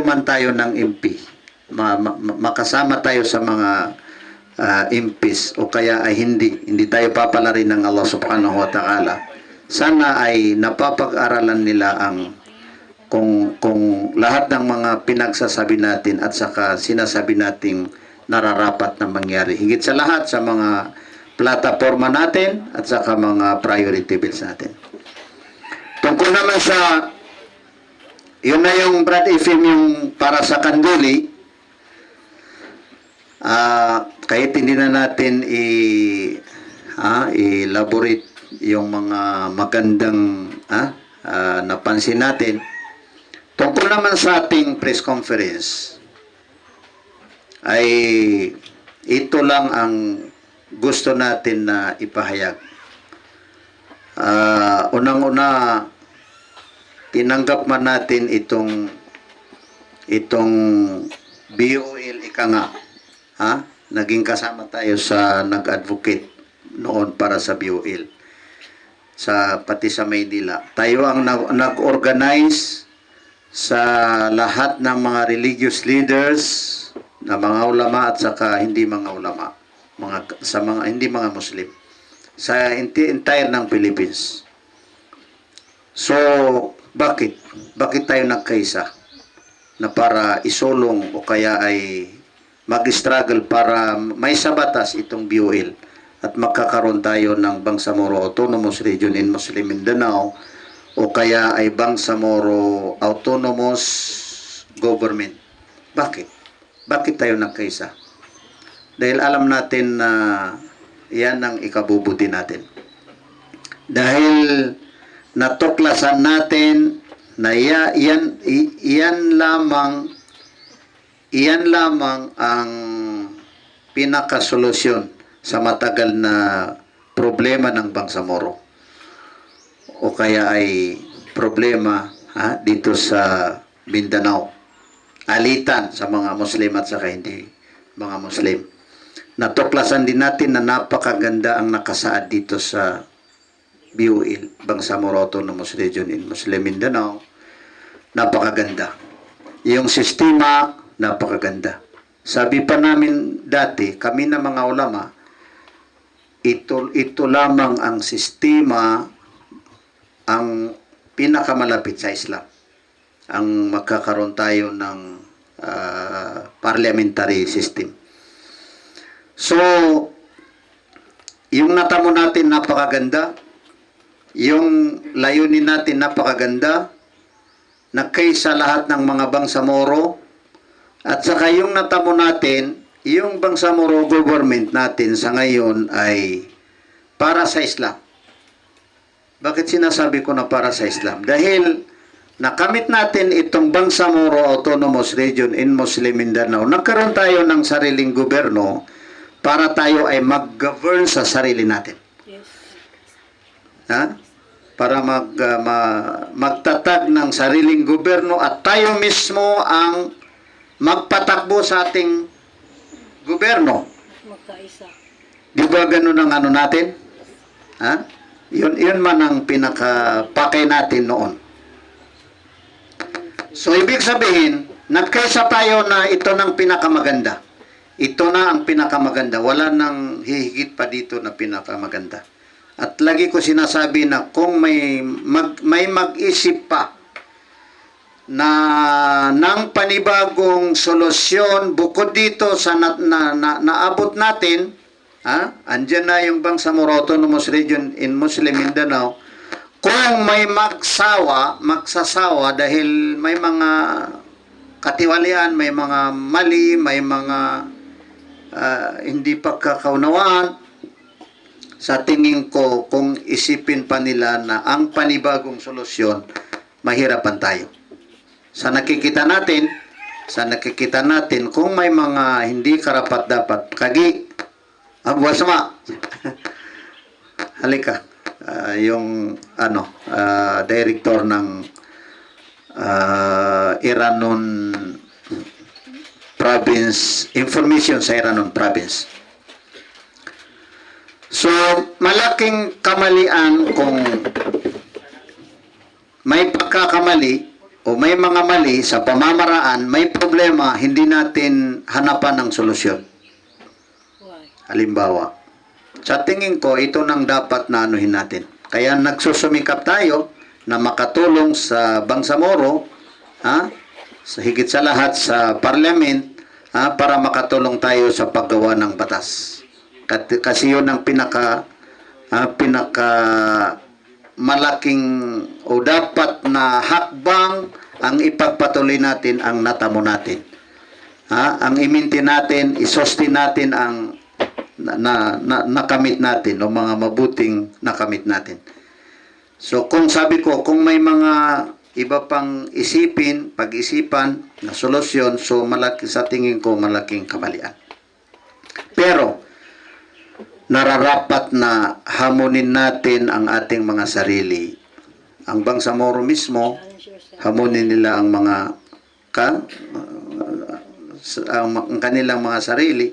man tayo ng MP, makasama tayo sa mga MPs o kaya ay hindi tayo papalarin ng Allah subhanahu wa ta'ala, sana ay napapag-aralan nila ang kung lahat ng mga pinagsasabi natin at saka sinasabi nating nararapat na mangyari. Higit sa lahat sa mga plataforma natin at saka mga priority bills natin. Tungkol naman sa, yun na yung Brad FM yung para sa Kanduli, kahit hindi na natin i-elaborate yung mga magandang napansin natin. Tungkol naman sa ating press conference, ay ito lang ang gusto natin na ipahayag. Unang-una, tinanggap man natin itong BOL ika nga, naging kasama tayo sa nag-advocate noon para sa BOL, pati sa Maynila. Tayo ang nag-organize sa lahat ng mga religious leaders, na mga ulama at saka hindi mga ulama, sa mga hindi mga Muslim, sa entire ng Philippines. So, bakit tayo nagkaisa na para isulong o kaya ay mag-struggle para may sa batas itong BOL at magkakaroon tayo ng Bangsamoro Autonomous Region in Muslim Mindanao o kaya ay Bangsamoro Autonomous Government? Bakit tayo nagkaisa? Dahil alam natin na yan ang ikabubuti natin. Dahil natuklasan natin na iyan lamang ang pinakasolusyon sa matagal na problema ng Bangsamoro o kaya ay problema dito sa Mindanao, alitan sa mga Muslim at saka hindi mga Muslim. Natuklasan din natin na napakaganda ang nakasaad dito sa BOL, Bangsamoro Autonomous Region in Muslim Mindanao. Napakaganda. Yung sistema, napakaganda. Sabi pa namin dati, kami na mga ulama, ito lamang ang sistema ang pinakamalapit sa Islam. Ang magkakaroon tayo ng parliamentary system. So, yung natamo natin napakaganda, yung layunin natin napakaganda, nagkaisa lahat ng mga Bangsamoro, at saka yung natamo natin, yung Bangsamoro government natin sa ngayon ay para sa Islam. Bakit sinasabi ko na para sa Islam? Dahil nakamit natin itong Bangsamoro Autonomous Region in Muslim Mindanao, nagkaroon tayo ng sariling gobyerno para tayo ay mag-govern sa sarili natin. Yes. Para magtatag ng sariling gobyerno at tayo mismo ang magpatakbo sa ating gobyerno. Magkaisa. Di ba ganun ang ano natin? Yun man ang pinakapakay natin noon. So, ibig sabihin, nagkaisa tayo na ito ng pinakamaganda. Ito na ang pinakamaganda. Wala nang hihigit pa dito na pinakamaganda. At lagi ko sinasabi na kung may mag-isip pa na ng panibagong solusyon bukod dito sa naabot natin, andyan na yung Bangsamoro Autonomous Region in Muslim Mindanao. Kung may magsasawa dahil may mga katiwalian, may mga mali, may mga hindi pagkakaunawaan, sa tingin ko, kung isipin pa nila na ang panibagong solusyon, mahirapan tayo. Sa nakikita natin, kung may mga hindi karapat-dapat, abwasama, halika, yung director ng Iranon Province, information sa Iranon Province. So, malaking kamalian kung may pagkakamali o o may mga mali sa pamamaraan, may problema, hindi natin hanapan ng solusyon. Halimbawa, sa tingin ko, ito nang dapat na anuhin natin. Kaya nagsusumikap tayo na makatulong sa Bangsamoro, sa higit sa lahat sa parliament, para makatulong tayo sa paggawa ng batas. Kasi yun ang pinaka malaking o dapat na hakbang ang ipagpatuloy natin ang natamo natin. Ang iminti natin, isustain natin ang nakamit natin o mga mabuting nakamit natin. So kung sabi ko, kung may mga iba pang pag-isipan na solusyon, so malaki, sa tingin ko malaking kamalian. Pero nararapat na hamunin natin ang ating mga sarili. Ang Bangsamoro mismo, hamunin nila ang mga ang kanilang mga sarili.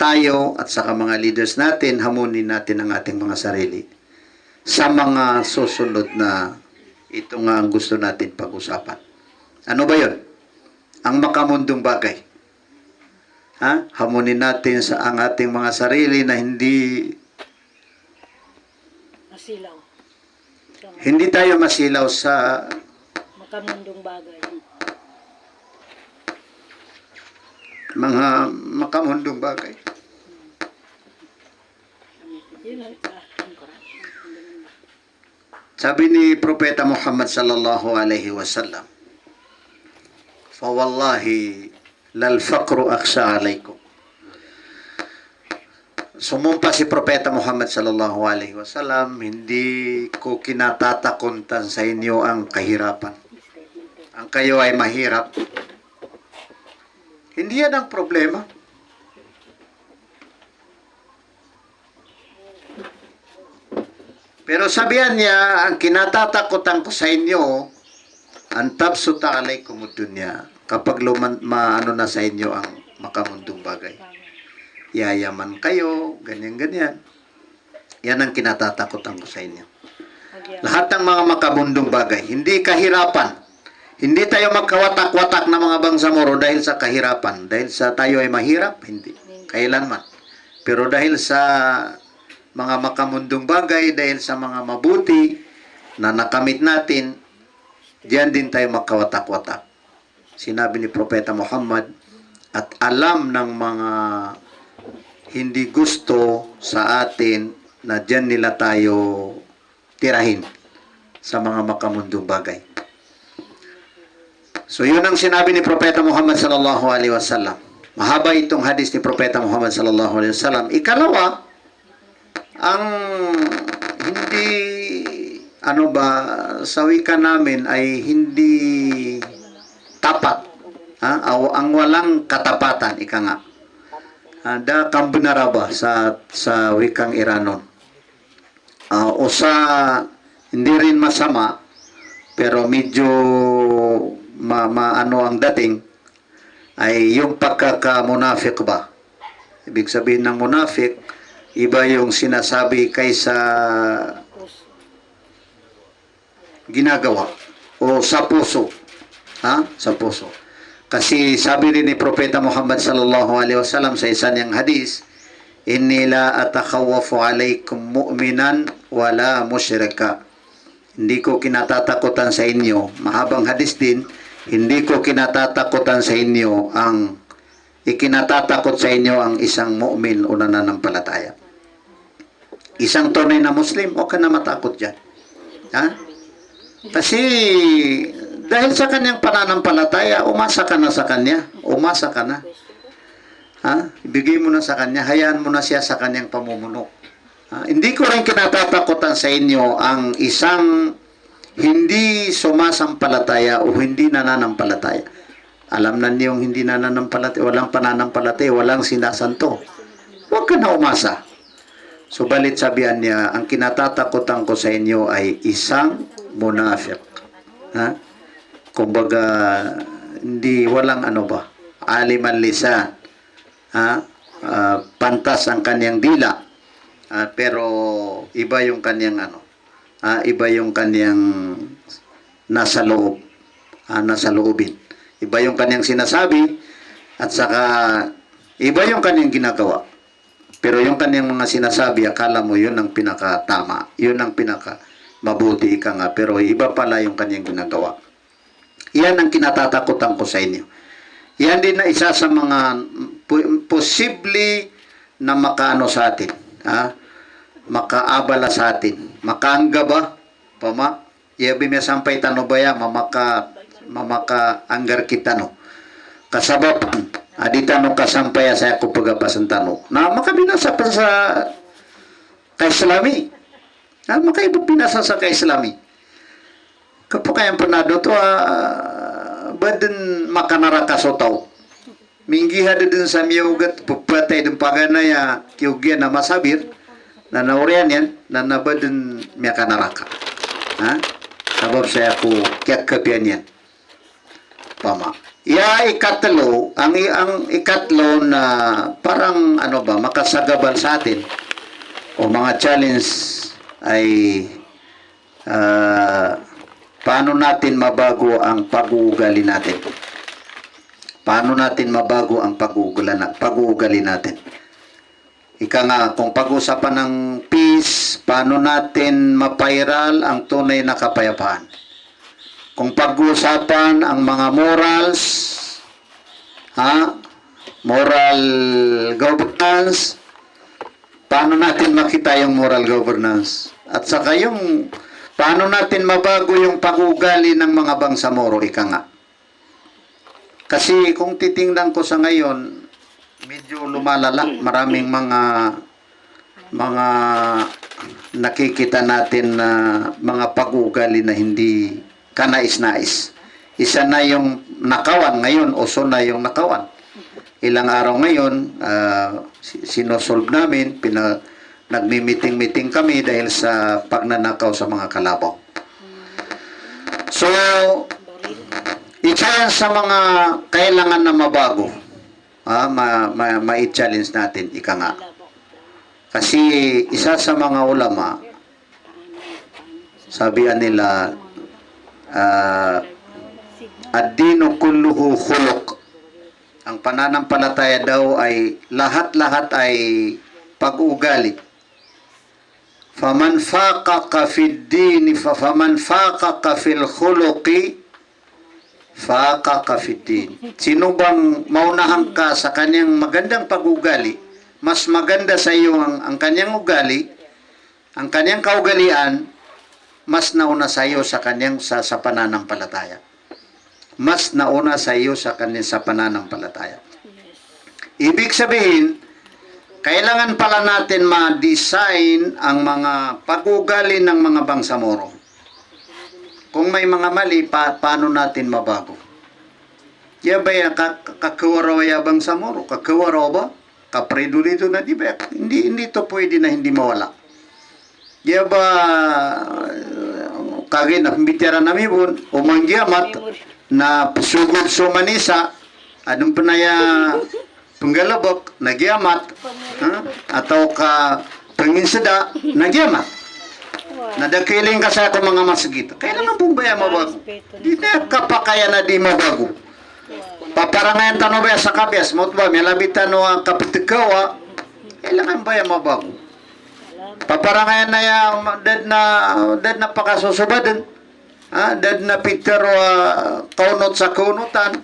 Tayo at saka mga leaders natin, hamunin natin ang ating mga sarili sa mga susunod na ito nga ang gusto natin pag-usapan. Ano ba yun? Ang makamundong bagay. Hamunin natin sa ang ating mga sarili na masilaw. Hindi tayo masilaw sa Makamundong bagay. mga makamundong bagay. Sabi ni Propeta Muhammad sallallahu alaihi wasallam, "Fawallahi lal faqru akhsha alaikum." Sumumpa si Propeta Muhammad sallallahu alaihi wasallam, hindi ko kinatatakutan sa inyo ang kahirapan. Ang kayo ay mahirap. Hindi yan ang problema. Pero sabihan niya, ang kinatatakutan ko sa inyo, ang tabsuta alaykum dunya, kapag maano na sa inyo ang makamundong bagay. Yayaman kayo, ganyan-ganyan. Yan ang kinatatakutan ko sa inyo. Lahat ng mga makamundong bagay, hindi kahirapan. Hindi tayo magkawatak-watak na mga Bangsamoro dahil sa kahirapan. Dahil sa tayo ay mahirap, hindi. Kailanman. Pero dahil sa mga makamundong bagay, dahil sa mga mabuti na nakamit natin, diyan din tayo magkawatak-watak. Sinabi ni Propeta Muhammad, at alam ng mga hindi gusto sa atin na diyan nila tayo tirahin sa mga makamundong bagay. So yun ang sinabi ni Propeta Muhammad sallallahu alaihi wasallam. Mahaba itong hadis ni Propeta Muhammad sallallahu alaihi wasallam. Ikalawa, ang hindi sa wika namin ay hindi tapat. Ang walang katapatan, ika nga. Da kambunaraba sa wikang Iranon. Hindi rin masama, pero medyo maano ang dating ay yung pagkakamunafik ba. Ibig sabihin ng munafik, iba yung sinasabi kaysa ginagawa o sa puso. Sa puso. Kasi sabi rin ni Propeta Muhammad sallallahu alaihi wasallam sa isa niyang hadis, "Inni la atakhawafu alaykum mu'minan wala musyrika." Hindi ko kinatatakutan sa inyo. Mahabang hadis din, hindi ko kinatatakutan sa inyo ikinatatakot sa inyo ang isang mu'min o nananampalataya. Isang tunay na Muslim, o ka na matakot dyan. Kasi dahil sa kanyang pananampalataya, umasa ka na sa kanya. Umasa ka na. Ibigay mo na sa kanya, hayaan mo na siya sa kanyang pamumuno. Hindi ko rin kinatatakutan sa inyo ang isang hindi sumasampalataya o hindi nananampalataya. Alam na niyong hindi nananampalataya, walang pananampalataya, walang sinasanto. Huwag ka na umasa. Subalit sabihan niya, ang kinatatakutan ko sa inyo ay isang munafik. Kumbaga, walang aliman lisan. Pantas ang kanyang dila. Pero iba yung kanyang iba yung kanyang nasa loob. nasa loobin. Iba yung kanyang sinasabi at saka iba yung kanyang ginagawa. Pero yung kanyang mga sinasabi, akala mo yun ang pinakatama. Yun ang pinaka mabuti ka nga. Pero iba pala yung kanyang ginagawa. Yan ang kinatatakutan ko sa inyo. Yan din na isa sa mga posible na makaano sa atin. Makaabala sa atin. Makaangga ba? Pama? Yabi may sampay tano ba ya? Mamaka anggar kita no. Kasabapan. Adita no kasampaya sa ako pagapasan tano. Na makabinasa pa sa kaislami. Makaibot binasa sa kaislami. Kapag panado to, baden makanarakasotaw. Minggiha din sa miyugat, pupatay din paganaya, kiyugyan na masabir, na naurian yan, na nabaden miyakanaraka. Sabab saya ako, kiyak kapian yan. Pama. Ikatlo, ang ikatlo na parang makasagaban sa atin, o mga challenge ay paano natin mabago ang pag-uugali natin? Paano natin mabago ang pag-uugali natin? Ika nga, kung pag-usapan ng peace, paano natin mapairal ang tunay na kapayapaan? Kung pag-usapan ang mga morals, moral governance, paano natin makita yung moral governance? At saka yung paano natin mabago yung pag-ugali ng mga bangsamoro, ika nga. Kasi kung titingnan ko sa ngayon, medyo lumalala. Maraming mga nakikita natin na mga pag-ugali na hindi kanais-nais. Isa na yung nakawan ngayon, uso na yung nakawan. Ilang araw ngayon, sinosolve namin, nagmi-meeting kami dahil sa pagnanakaw sa mga kalabaw. So, isa sa mga kailangan na mabago, ma-challenge natin, ika nga. Kasi isa sa mga ulama, sabihan nila, ad-dinu kulluhu khuluq. Ang pananampalataya daw ay lahat-lahat ay pag-ugali. Faman faqaqa fid din faman faqaqa fil khuluqi faqaqa fid din. Sino bang maunahan ka sa kanyang magandang pag-ugali, mas maganda sa iyo ang kanyang ugali, ang kanyang kaugalian, mas nauna sa iyo sa kanyang sa pananampalataya. Mas nauna sa iyo sa kanyang sa pananampalataya. Ibig sabihin, kailangan pala natin ma-design ang mga pag-ugali ng mga bangsamoro. Kung may mga mali, paano natin mabago? Yabay, kakawaraw ya bangsamoro? Kakawaraw ba? Kapredulito na di ba? Hindi to pwede na hindi mawala. Yaba, kagin na pambitira namin po, umanggiamat na sugod sumanisa, anong panaya panggalabok, nagyamat, atau ka panginsada, nagyamat. Nadakiling ka sa ako mga masagito. Kailangan pong baya mabago. Di na kapakaya na di mabago. Paparangayan tanong ba sa kabias, mo't ba, may labitan no ang kapitikawa, kailangan baya mabago. Paparangayan na yung dad na pakasusubadan, dad na pitero kaunot sa kaunutan,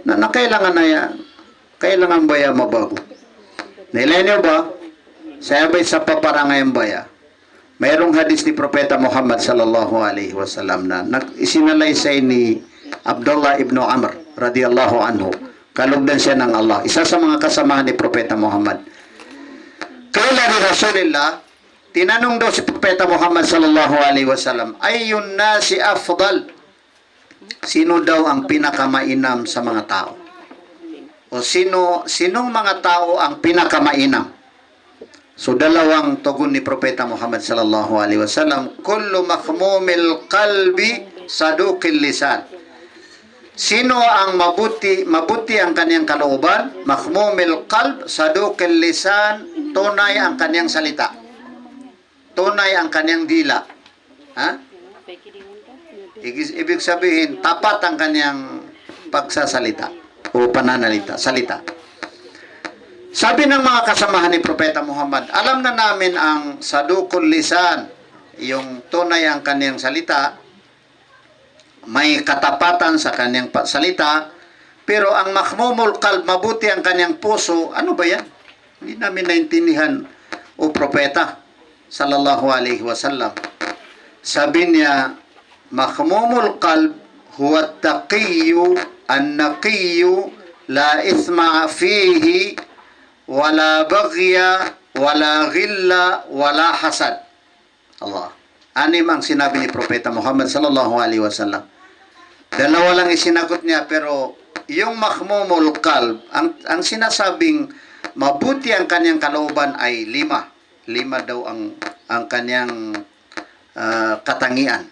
na kailangan na yan. Kailangan baya mabago. Nilay niyo ba? Sabay sa paparangayang baya, mayroong hadis ni Propeta Muhammad sallallahu alaihi wasallam na isinalaysay ni Abdullah ibn Amr radiyallahu anhu. Kalugdan siya ng Allah. Isa sa mga kasamahan ni Propeta Muhammad. Kala ni Rasulullah, tinanong daw si Propeta Muhammad sallallahu alaihi wasallam, ayyun nasi afdal? Sino daw ang pinakamainam sa mga tao? O sinong mga tao ang pinakamainam? So dalawang tugon ni Propeta Muhammad sallallahu alaihi wasallam, kullu makhmumil qalbi saduqil lisan. Sino ang mabuti ang kanyang kalooban? Makhmumil qalb saduqil lisan, tunay ang kanyang salita. Tunay ang kanyang dila. Ibig sabihin, tapat ang kanyang pagsasalita o pananalita, salita. Sabi ng mga kasamahan ni Propeta Muhammad, alam na namin ang sadukul lisan, yung tunay ang kanyang salita, may katapatan sa kanyang salita, pero ang makhmumul qalb, mabuti ang kanyang puso, ano ba yan? Hindi namin naintindihan, o Propeta, sallallahu alaihi wasallam. Sabi niya, makhmumul qalb, huwa taqiyu, an-naqiyu, la ithma fihi, wala bagya, wala ghilla, wala hasad. Allah. Anim ang sinabi ni Propeta Muhammad sallallahu alaihi wasallam. Dalawa lang isinagot niya, pero yung makhmumul qalb, ang sinasabing mabuti ang kanyang kalooban ay 5. 5 daw ang kanyang katangian.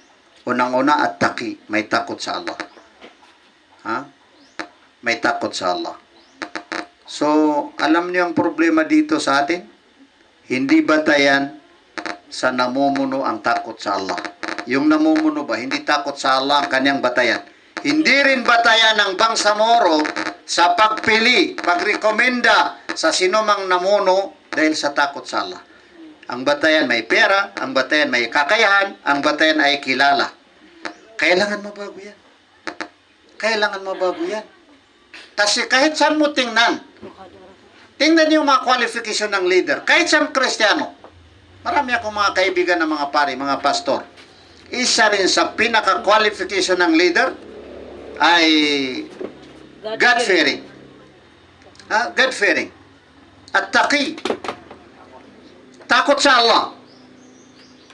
Unang-una at taqi, may takot sa Allah. Ha? May takot sa Allah. So, alam niyo ang problema dito sa atin? Hindi batayan sa namumuno ang takot sa Allah. Yung namumuno ba, hindi takot sa Allah ang kanyang batayan. Hindi rin batayan ng Bangsamoro sa pagpili, pagrekomenda sa sinumang namuno dahil sa takot sa Allah. Ang batayan may pera, ang batayan may kakayahan, ang batayan ay kilala. Kailangan mabago yan. Kailangan mabago yan. Kasi kahit saan mo tingnan yung mga qualification ng leader. Kahit siyang Kristiyano. Marami akong mga kaibigan ng mga pari, mga pastor. Isa rin sa pinaka-qualification ng leader ay God-fearing. God-fearing. At taqi. Takot sa Allah.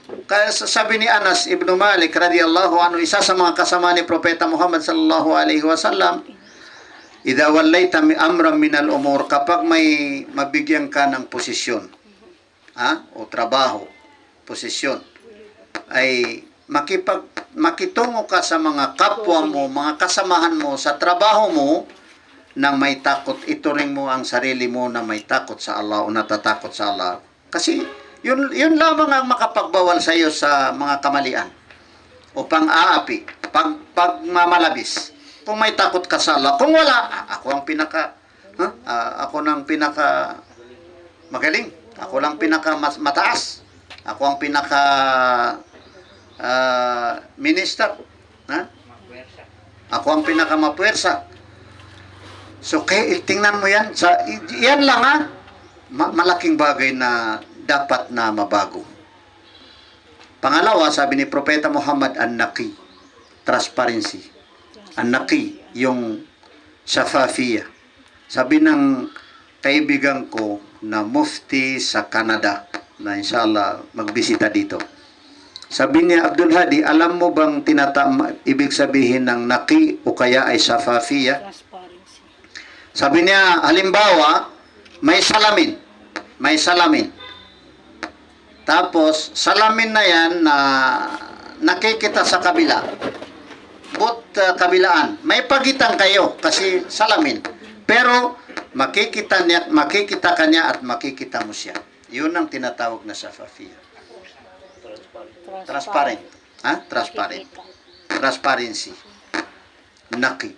Kaya sabi ni Anas ibn Malik radiyallahu anhu, isa sa mga kasama ni Propeta Muhammad sallallahu alaihi wasallam, idha wallayta amran minal umur, kapag may mabigyan ka ng posisyon, o trabaho, posisyon, ay makitungo ka sa mga kapwa mo, mga kasamahan mo sa trabaho mo nang may takot. Ituring mo ang sarili mo na may takot sa Allah o natatakot sa Allah. Kasi yun lamang ang makapagbawal sa iyo sa mga kamalian o pang-aapi, pagmamalabis. Kung may takot ka sa Allah, kung wala, ako ang pinaka magaling. Ako lang pinaka mataas. Ako ang pinaka minister. Ako ang pinaka mapuwersa. So, kaya tingnan mo yan. Yan lang malaking bagay na dapat na mabago. Pangalawa, sabi ni Propeta Muhammad, an-naqi, transparency. An-naqi, yung shafafiyah. Sabi ng kaibigan ko na mufti sa Canada, na inshallah magbisita dito. Sabi niya, Abdul Hadi, alam mo bang ibig sabihin ng naqi o kaya ay shafafiyah? Transparency. Sabi niya, halimbawa, may salamin. May salamin. Tapos, salamin na yan na nakikita sa kabila. Kabilaan. May pagitan kayo kasi salamin. Pero, makikita ka niya at makikita mo siya. Yun ang tinatawag na shafafiyah. Transparent. Transparent. Transparency. Naqi.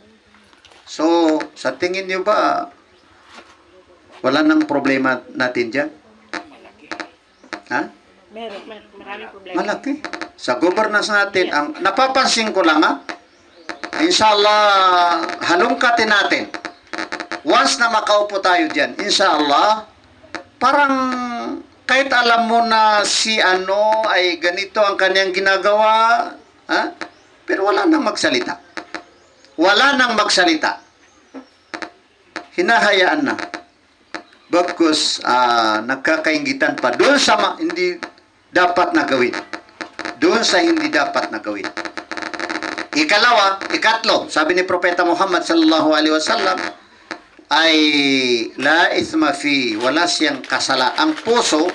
So, sa tingin niyo ba, wala nang problema natin dyan? Meron. Maraming problema. Malaki. Sa governance natin, ang napapansin ko lang inshallah, halongkatin natin. Once na makaupo tayo dyan, inshallah, parang kahit alam mo na si ano ay ganito ang kanyang ginagawa, pero wala nang magsalita. Wala nang magsalita. Hinahayaan na. Bagkus, nagkakaingitan pa doon sa hindi dapat na gawin. Doon sa hindi dapat na gawin. Ikatlo, sabi ni Propeta Muhammad sallallahu alaihi wasallam, ay la ithma fi, wala siyang kasala. Ang puso,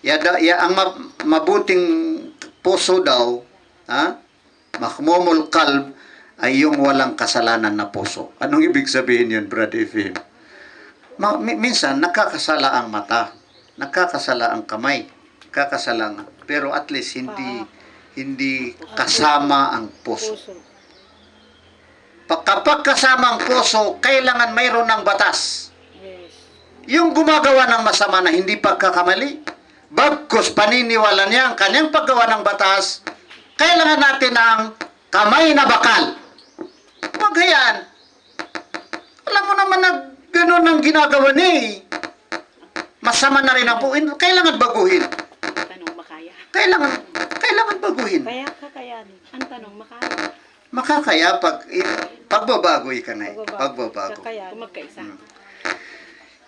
ang mabuting puso daw, makhmumul qalb, ay yung walang kasalanan na puso. Anong ibig sabihin yun, Brad Efim? Minsan, nakakasala ang mata, nakakasala ang kamay, nakakasala pero at least hindi kasama ang puso. Puso. Kapag kasama ang puso, kailangan mayroon ng batas. Yes. Yung gumagawa ng masama na hindi pagkakamali, bagkus paniniwala niya ang kanyang paggawa ng batas, kailangan natin ng kamay na bakal. Huwag hayaan. Alam mo naman na gano'n ang ginagawa niya eh. Masama na rin ang buuin. Kailangan baguhin. Tanong, makaya. Kailangan baguhin. Kaya kakayanin. Ang tanong, makaya. Makakaya pagbabago ka na eh. Pagbabago. Pagbabago. Kakayanin. Kung magkaisa.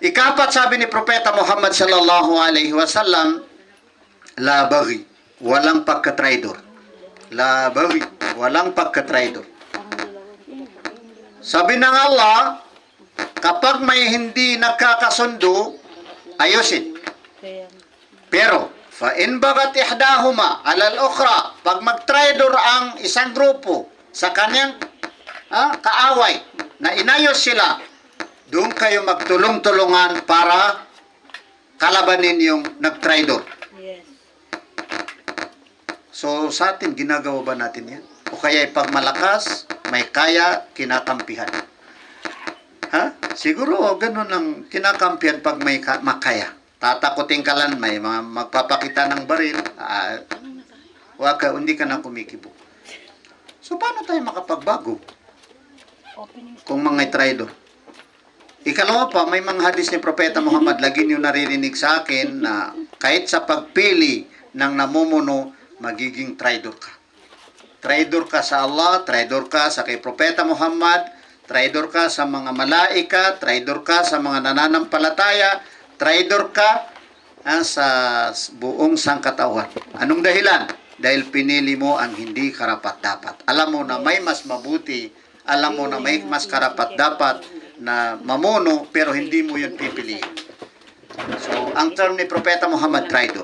Ikapat, sabi ni Propeta Muhammad sallallahu alaihi wasallam, la baghi, walang pagkatraidor. La baghi, walang pagkatraidor. Sabi ng Allah, kapag may hindi nagkakasundo, ayusin. Kaya, Pero, fa in bagat ihdahuma alal ukhra, pag magtraidor ang isang grupo sa kanyang kaaway, na inayos sila, doon kayo magtulong-tulungan para kalabanin yung nagtraidor. yes. So, sa atin, ginagawa ba natin yan? O kaya pag malakas, may kaya, kinakampihan. Ha? Siguro, ganun ang kinakampihan pag may makaya. Tatakutin ka lang, may mga magpapakita ng baril, hindi ka na kumikibo. So, paano tayo makapagbago Opening. kung mga traidor? Ikalawa pa, may mga hadis ni Propeta Muhammad, lagi niyo naririnig sa akin na kahit sa pagpili ng namumuno, magiging traidor ka. Traidor ka sa Allah, traidor ka sa kay Propeta Muhammad, traidor ka sa mga malaika, traidor ka sa mga nananampalataya, traidor ka sa buong sangkatawan. Anong dahilan? Dahil pinili mo ang hindi karapat-dapat. Alam mo na may mas mabuti, alam mo na may mas karapat-dapat na mamuno, pero hindi mo yun pipiliin. So, ang term ni Propeta Muhammad, traidor.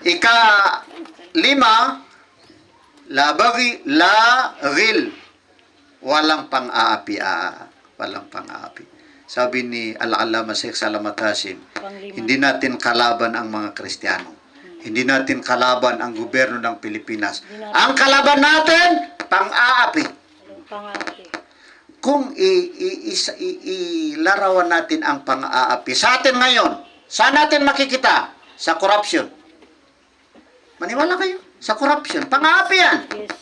Ika-lima, la bagi, la ghil. Walang pang-aapi. Walang pang-aapi. Sabi ni Al-Allama Sheikh Salamat Hashim, hindi natin kalaban ang mga Kristiyano. Hindi natin kalaban ang gobyerno ng Pilipinas. Ang kalaban natin, pang-aapi. Pangati. Kung ilarawan natin ang pang-aapi, sa atin ngayon, saan natin makikita? Sa corruption. Maniwala kayo? Sa corruption. Pang-aapi yan. Yes.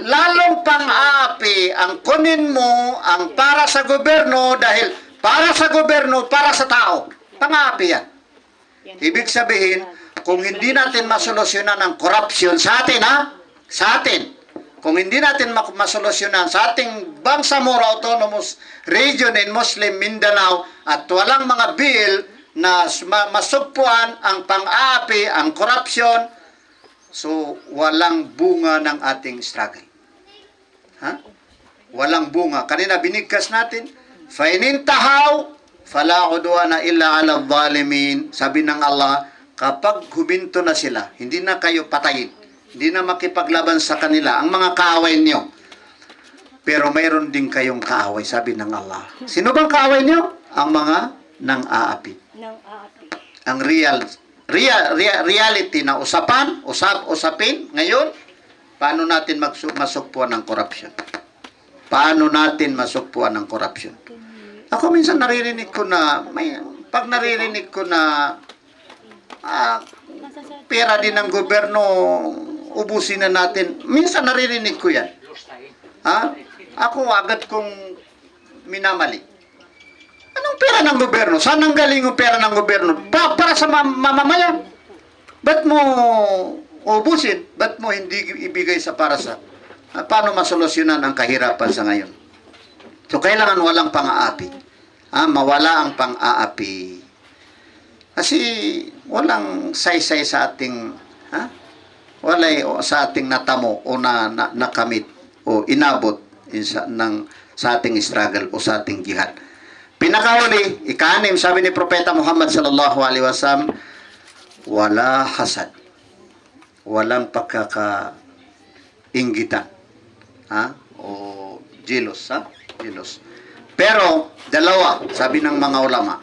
Lalong pang-aapi ang kunin mo ang para sa gobyerno dahil para sa gobyerno, para sa tao. Pang-aapi yan. Ibig sabihin, kung hindi natin masolusyonan ang corruption sa atin, sa atin, kung hindi natin masolusyonan sa ating Bangsamoro Autonomous Region in Muslim Mindanao at walang mga bill na masugpuan ang pang-aapi, ang corruption, so walang bunga ng ating struggle. Walang bunga. Kanina binigkas natin, fainintahaw, fala udwana illa ala zalimin. Sabi ng Allah, kapag huminto na sila, hindi na kayo patayin, hindi na makipaglaban sa kanila ang mga kaaway niyo. Pero mayroon din kayong kaaway, sabi ng Allah. Sino bang kaaway niyo? Ang mga nang aapi. Nang aapi. Ang reality na usapin ngayon, paano natin masukpuan ng corruption? Paano natin masukpuan ng corruption? Ako minsan naririnig ko na, pag naririnig ko na pera din ng gobyerno, ubusin na natin. Minsan naririnig ko yan. Ako agad kong minamali. Anong pera ng gobyerno? Saan ang galing yung pera ng gobyerno? Para sa mamamayan. Ba't mo ubusin? Ba't mo hindi ibigay sa para sa... paano masolusyonan ang kahirapan sa ngayon? So, kailangan walang pang-aapi. Mawala ang pang-aapi. Kasi walang saysay sa ating... walay sa ating natamo o nakamit o inabot sa ating struggle o sa ating jihad. Pinakahuli, ika-6, sabi ni Propeta Muhammad sallallahu alaihi wasallam, wala hasad. Walang pagkakainggitan. O jealous. Pero, dalawa, sabi ng mga ulama,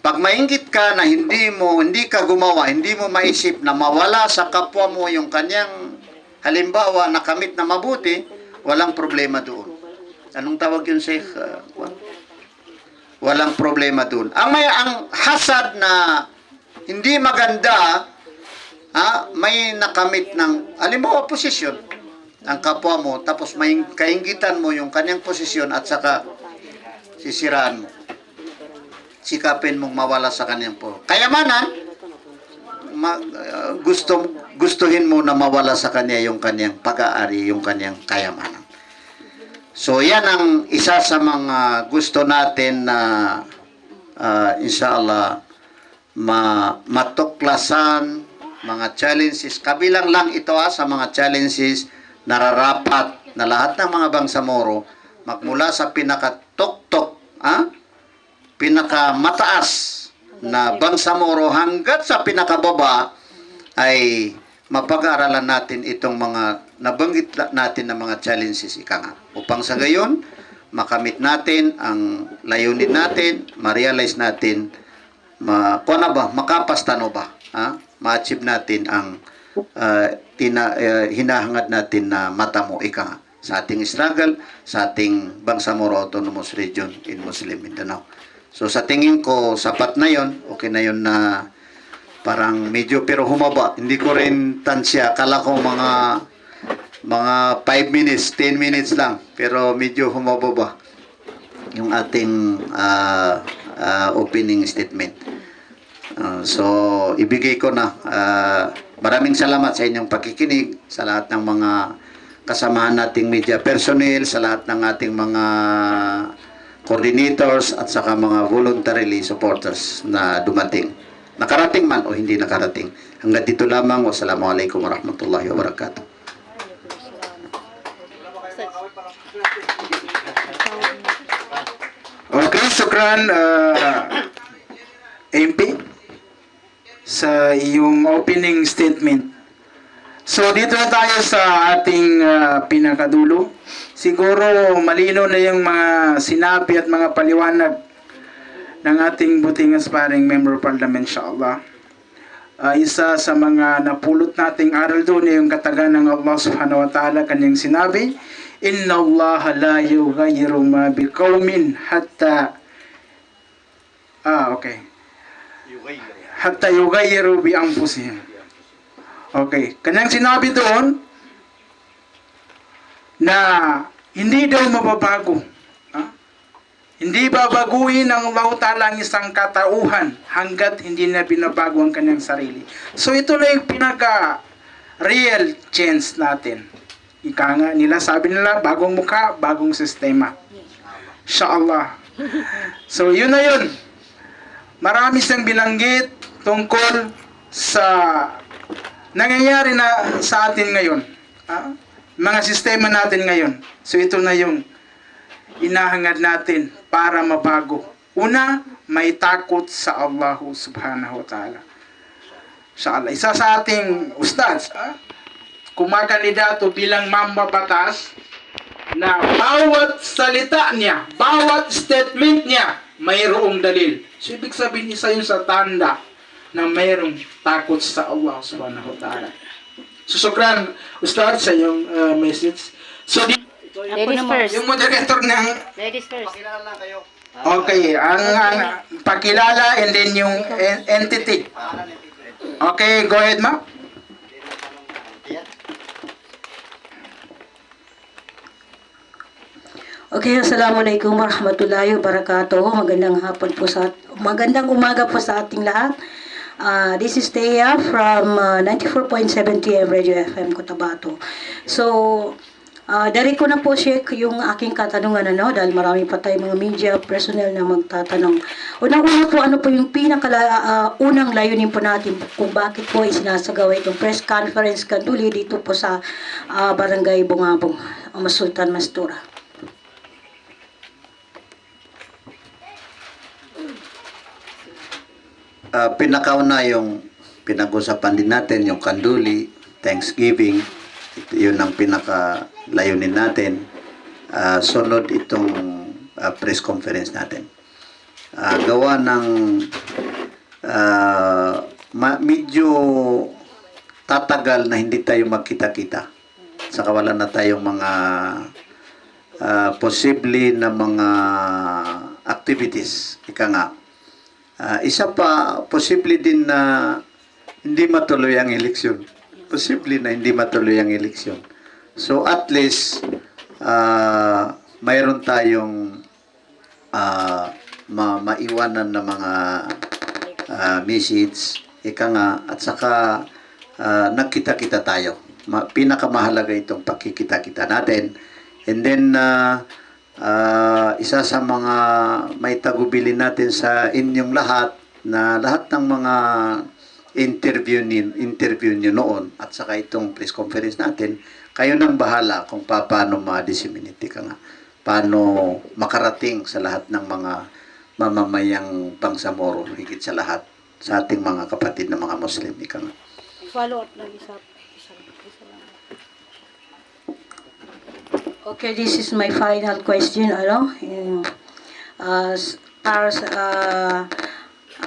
pag mainggit maisip ka na hindi ka gumawa, hindi mo maisip na mawala sa kapwa mo yung kanyang halimbawa nakamit na mabuti, walang problema doon. Anong tawag yun, Sheikh? Walang problema doon. Ang hasad na hindi maganda, may nakamit ng halimbawa posisyon ang kapwa mo, tapos may kainggitan mo yung kanyang posisyon at saka sisiraan mo. Sikapin mong mawala sa kanyang kayamanan, gustuhin mo na mawala sa kanya yung kanyang pag-aari, yung kanyang kayamanan. So, yan ang isa sa mga gusto natin na inshallah matuklasan mga challenges. Kabilang lang ito sa mga challenges nararapat na lahat ng mga Bangsamoro magmula sa pinakatuktok, pinakamataas na Bangsamoro hanggat sa pinakababa ay mapag-aaralan natin itong mga nabanggit natin na mga challenges upang sa gayon makamit natin ang layunin natin, ma-realize natin makapastano ba, ma-achieve natin ang hinahangad natin na matamo sa ating struggle sa ating Bangsamoro Autonomous Region in Muslim Mindanao. So sa tingin ko, sapat na yon, okay na yon na parang medyo pero humaba. Hindi ko rin tansya. Kala ko mga 5 minutes, 10 minutes lang. Pero medyo humaba ba yung ating opening statement. So ibigay ko na. Maraming salamat sa inyong pakikinig, sa lahat ng mga kasamahan nating media personnel, sa lahat ng ating mga coordinators at saka mga voluntarily supporters na dumating. Nakarating man o hindi nakarating. Hanggang dito lamang. Wassalamualaikum warahmatullahi wabarakatuh. Okay, sukran MP sa iyong opening statement. So dito na tayo sa ating pinakadulo. Siguro malino na yung mga sinabi at mga paliwanag ng ating buting aspiring member of parliament, inshallah. Isa sa mga napulot nating aral doon ay yung katagan ng Allah subhanahu wa ta'ala, kanyang sinabi, Inna Allah la yughayyiru ma biqawmin hatta hatta yughayyiru bi anfusihim. Okay, kanyang sinabi doon na hindi daw mababago. Hindi babaguhin ng Allah Ta'ala ang isang katauhan hanggat hindi na binabago ang kanyang sarili. So ito na yung pinaka-real change natin. Ika nga nila, sabi nila, bagong mukha, bagong sistema. Inshallah. So yun na yun. Marami siyang binanggit tungkol sa nangyayari na sa atin ngayon. Mga sistema natin ngayon. So ito na yung inahangad natin para mabago. Una, may takot sa Allah subhanahu wa ta'ala. Inshallah. Isa sa ating ustads, kumakandidato bilang mambabatas na bawat salita niya, bawat statement niya, mayroong dalil. So ibig sabihin, isa yun sa tanda na mayroong takot sa Allah subhanahu wa ta'ala. So sukran, ustad, sa iyong message. So Ladies first. yung moderator ng Ladies first. okay, ang pakilala and then yung entity. Okay, go ahead, ma'am. Okay, assalamualaikum warahmatullahi wabarakatuh. Magandang umaga po sa ating lahat. This is Thea from 94.7 TM Radio FM Cotabato. So, dari ko na po check yung aking katanungan dahil marami pa tayong mga media personnel na magtatanong. Unang-una po, ano po yung unang layunin po natin kung bakit po isinasagawa itong press conference Kanduli dito po sa Barangay Bungabong, Sultan Mastura. Pinakauna yung pinag-usapan din natin, yung Kanduli, Thanksgiving, yun ang pinaka-layunin natin. Sunod itong press conference natin. Gawa ng medyo tatagal na hindi tayo magkita-kita. Saka wala na tayong mga posible na mga activities. Ika nga. Isa pa, posible din na hindi matuloy ang eleksyon. Posible na hindi matuloy ang eleksyon. So at least, mayroon tayong maiwanan na mga message. Ika nga. At saka, nagkita-kita tayo. Pinakamahalaga itong pagkikita-kita natin. And then, isa sa mga may tagubilin natin sa inyong lahat, na lahat ng mga interview niyo noon, at saka itong press conference natin, kayo nang bahala kung paano ma-disseminate ka nga. Paano makarating sa lahat ng mga mamamayang Bangsamoro, higit sa lahat, sa ating mga kapatid na mga Muslim. Ika nga. Follow up lang isa lang. Okay, this is my final question, para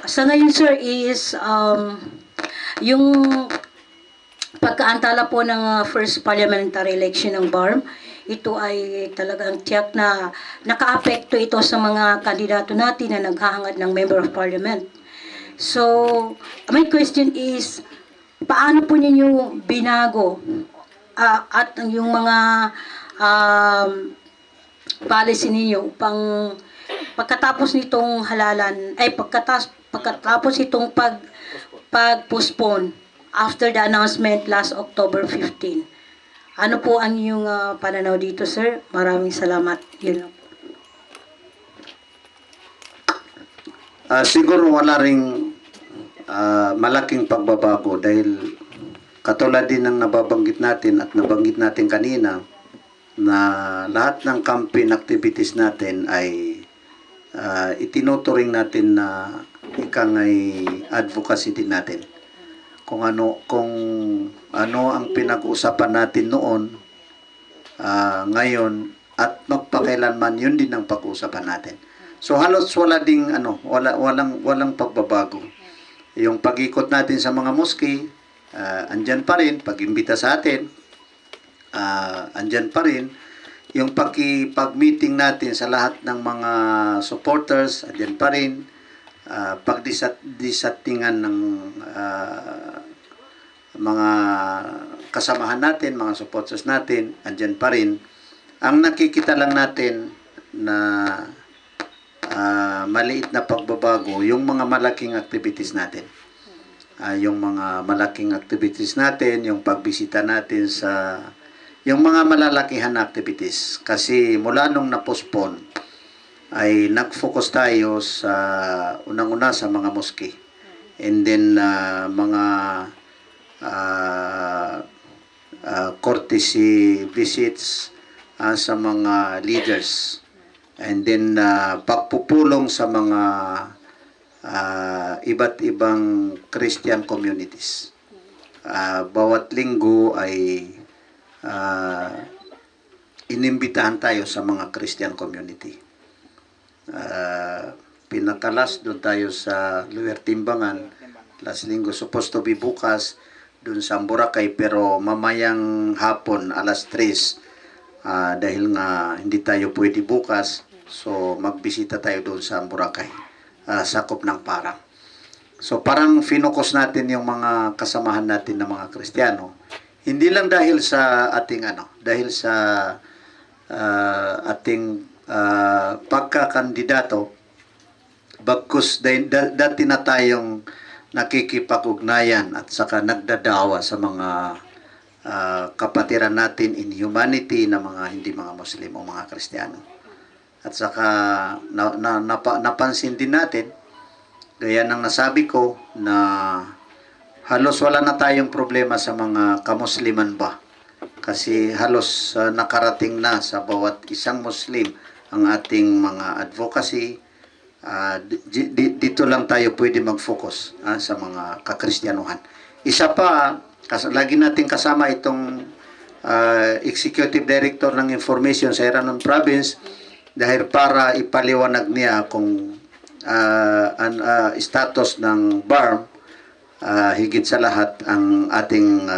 sa ngayon, sir, is yung pagkaantala po ng first parliamentary election ng BARM, ito ay talagang tiyak na nakaapekto ito sa mga kandidato natin na naghahangad ng Member of Parliament. So, my question is, paano po ninyo binago at yung mga policy ninyo upang pagkatapos nitong pagkatapos itong pag-postpone after the announcement last October 15. Ano po ang inyong pananaw dito, sir? Maraming salamat. Yun lang. Siguro wala ring malaking pagbabago dahil katulad din ng nababanggit natin at nabanggit natin kanina na lahat ng campaign activities natin ay itinuturing natin na ikangay advocacy din natin. Kung ano ang pinag-usapan natin noon, ngayon at magpakailanman, yun din ang pag-usapan natin. So halos wala ding walang pagbabago. Yung pag-ikot natin sa mga mosque, andyan pa rin, pag-imbita sa atin, andyan pa rin. Yung pag-meeting natin sa lahat ng mga supporters, andyan pa rin. Pag-disattingan ng mga kasamahan natin, mga supporters natin, andyan pa rin. Ang nakikita lang natin na maliit na pagbabago, yung mga malaking activities natin. Yung mga malaking activities natin, yung pagbisita natin sa yung mga malalakihan na activities. Kasi mula nung na-postpone, ay nag-focus tayo sa unang-una sa mga mosque. And then mga courtesy visits sa mga leaders. And then pagpupulong sa mga iba't ibang Christian communities. Bawat linggo ay inimbitahan tayo sa mga Christian community. Pinakalas doon tayo sa Lower Timbangan, last linggo, supposed to be bukas doon sa Boracay, pero mamayang hapon alas 3 dahil nga hindi tayo pwede bukas, so magbisita tayo doon sa Boracay, sakop ng Parang. So parang finocus natin yung mga kasamahan natin na mga Kristiyano, hindi lang dahil sa ating dahil sa ating pagkakandidato, bagkus dati na tayong nakikipag-ugnayan at saka nagdadawa sa mga kapatiran natin in humanity na mga hindi mga Muslim o mga Kristiyano. At saka napansin din natin, gaya ng nasabi ko, na halos wala na tayong problema sa mga kamusliman ba. Kasi halos nakarating na sa bawat isang Muslim ang ating mga advocacy. Dito lang tayo pwede mag-focus sa mga kakristyanuhan. Isa pa, lagi natin kasama itong Executive Director ng Information sa Iranon Province dahil para ipaliwanag niya kung status ng BARM, higit sa lahat ang ating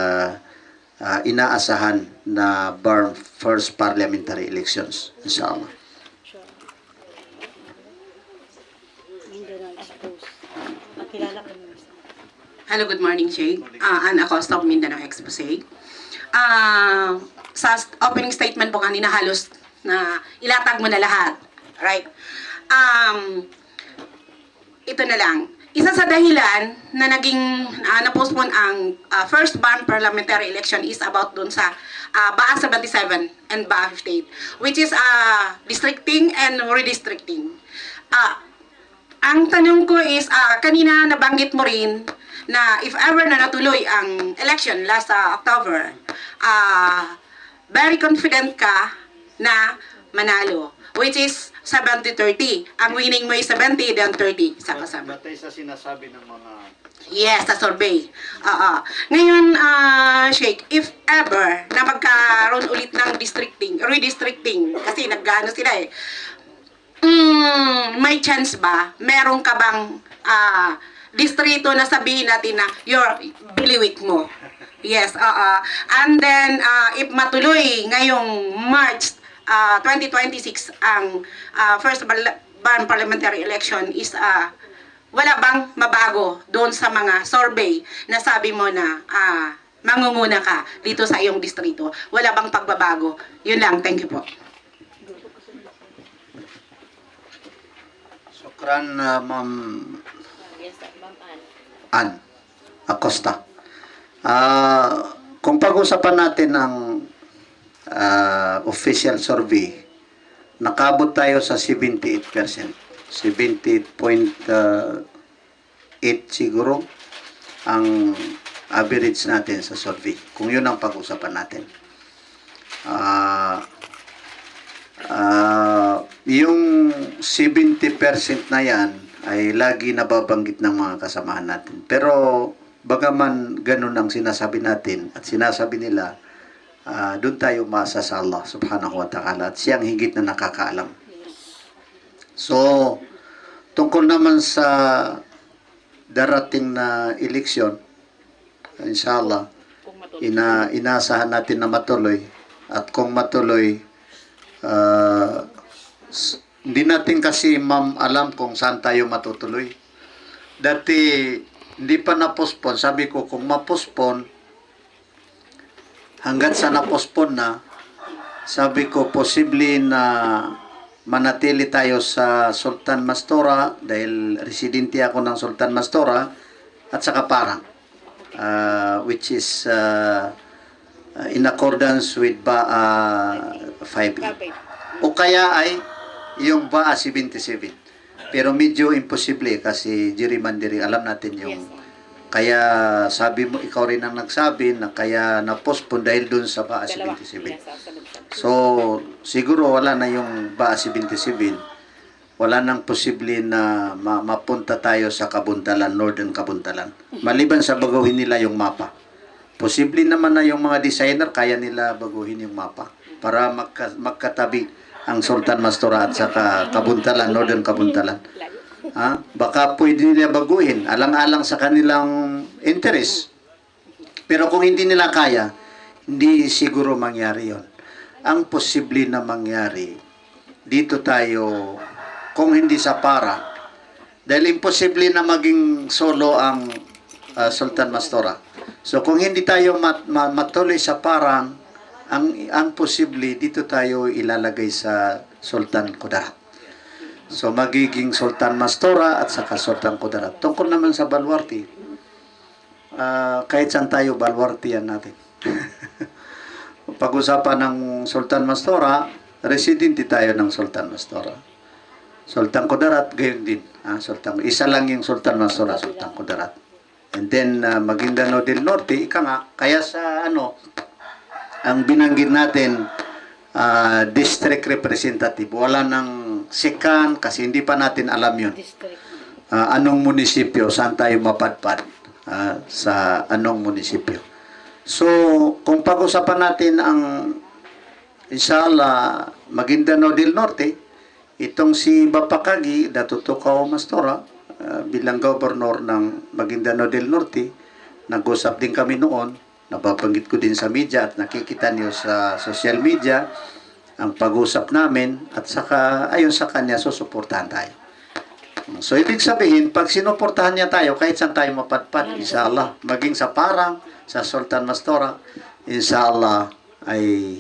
inaasahan na BARM first parliamentary elections, inshallah. Mindanao Expose. Makilala ko naman. Hello, good morning, Sheikh. Anna Acosta of Mindanao Expose. Sa opening statement po kanina, halos na ilatag mo na lahat. Right? Ito na lang. Isa sa dahilan na naging na-postpone ang first BARM parliamentary election is about dun sa BAA 77 and BAA 58, which is districting and redistricting. Ang tanong ko is, kanina nabanggit mo rin na if ever na natuloy ang election last October, very confident ka na manalo, which is 70-30. Ang winning mo is 70, then 30 sa kasama. Batay sa sinasabi ng mga... Yes, sa survey. Ngayon, Sheikh, if ever na magkaroon ulit ng redistricting, kasi nag-ano sila eh, may chance ba, meron ka bang distrito na sabihin natin na biliwik mo? Yes, and then, if matuloy ngayong March 2026 ang first BARM parliamentary election is wala bang mabago doon sa mga survey na sabi mo na mangunguna ka dito sa iyong distrito? Wala bang pagbabago? Yun lang, thank you po. Sukran, Ma'am Yes, Ma'am Ann. Ann Acosta. Kung pag-usapan natin ang official survey, nakabot tayo sa 78%. 78.8 siguro ang average natin sa survey. Kung yun ang pag-usapan natin. Yung 70% na yan ay lagi nababanggit ng mga kasamahan natin. Pero bagaman ganun ang sinasabi natin at sinasabi nila, doon tayo maasa sa Allah subhanahu wa ta'ala at siyang higit na nakakaalam. So, tungkol naman sa darating na eleksyon, inshallah, inaasahan natin na matuloy. At kung matuloy, hindi natin kasi, ma'am, alam kung saan tayo matutuloy. Dati, hindi pa na-postpone. Sabi ko, kung ma-postpone, hanggat sa na-postpone na, sabi ko, posible na manatili tayo sa Sultan Mastora dahil residente ako ng Sultan Mastora at saka Parang, which is in accordance with BAA 5. O kaya ay yung BAA 77. Pero medyo imposible kasi gerrymandering, alam natin yung... Kaya sabi mo, ikaw rin ang nagsabi na kaya na-postpone dahil dun sa BAA 77. So, siguro wala na yung BAA 77. Wala nang posible na mapunta tayo sa Kabuntalan, Northern Kabuntalan. Maliban sa baguhin nila yung mapa. Posible naman na yung mga designer, kaya nila baguhin yung mapa para magkatabi ang Sultan Mastora at saka Kabuntalan, Northern Kabuntalan. Baka pwede nila baguhin alang-alang sa kanilang interest. Pero kung hindi nila kaya, hindi siguro mangyari yon. Ang posible na mangyari, dito tayo, kung hindi sa Para, dahil imposible na maging solo ang Sultan Mastora. So kung hindi tayo matuloy sa Parang, ang posible, dito tayo ilalagay sa Sultan Kudarat. So, magiging Sultan Mastora at saka Sultan Kudarat. Tungkol naman sa Balwarte, kahit saan tayo, Balwarte yan natin. Pag-usapan ng Sultan Mastora, residente tayo ng Sultan Mastora. Sultan Kudarat, gayon din. Isa lang yung Sultan Mastora, Sultan Kudarat. And then, Maguindanao del Norte, ika nga, kaya sa ang binanggit natin, district representative. Wala nang sikan kasi hindi pa natin alam yun. Anong munisipyo, saan tayo mapadpad sa anong munisipyo. So, kung pag-usapan natin ang inshallah Maguindanao del Norte, itong si Bapakagi, Datutukaw Mastora, bilang gobernador ng Maguindanao del Norte, nag-usap din kami noon, nababanggit ko din sa media at nakikita niyo sa social media ang pag-usap namin at saka ayon sa kanya susuportahan tayo. So ibig sabihin, pag sinuportahan niya tayo, kahit saan tayo mapadpad, inshallah, maging sa Parang, sa Sultan Mastora, inshallah ay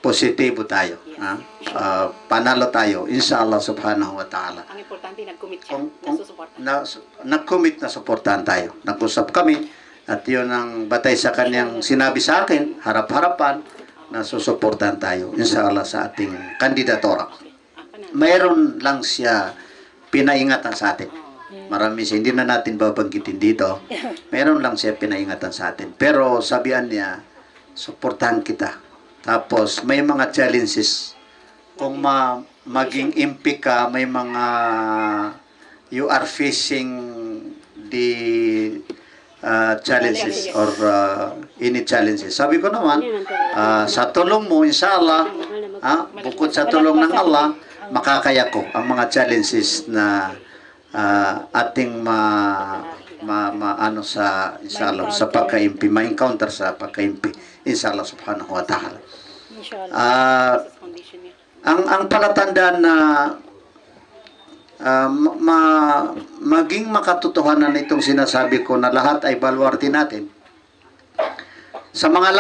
positibo tayo. Panalo tayo, inshallah subhanahu wa ta'ala. Ang importante, nag-commit siya. Kung- Nasusuporta. Nag-commit na suportahan tayo. Nag-usap kami at yun ang batay sa kanyang sinabi sa akin, harap-harapan, na susuportahan tayo, inshallah, sa ating kandidatura. Mayroon lang siya pinaingatan sa atin. Marami siya, hindi na natin babanggitin dito. Mayroon lang siya pinaingatan sa atin. Pero sabihan niya, suportahan kita. Tapos may mga challenges. Kung maging MP ka, may mga you are facing the challenges or any challenges. Sabi ko naman, sa tulong mo, inshallah, bukod sa tulong ng Allah, makakaya ko ang mga challenges na ating ano sa inshallah sa pagka-MP, ma-encounter sa pagka-MP, inshallah subhanahu wa ta'ala. Condition niya. Ang palatandaan na maging makatotohanan itong sinasabi ko na lahat ay baluarte natin. Sa mga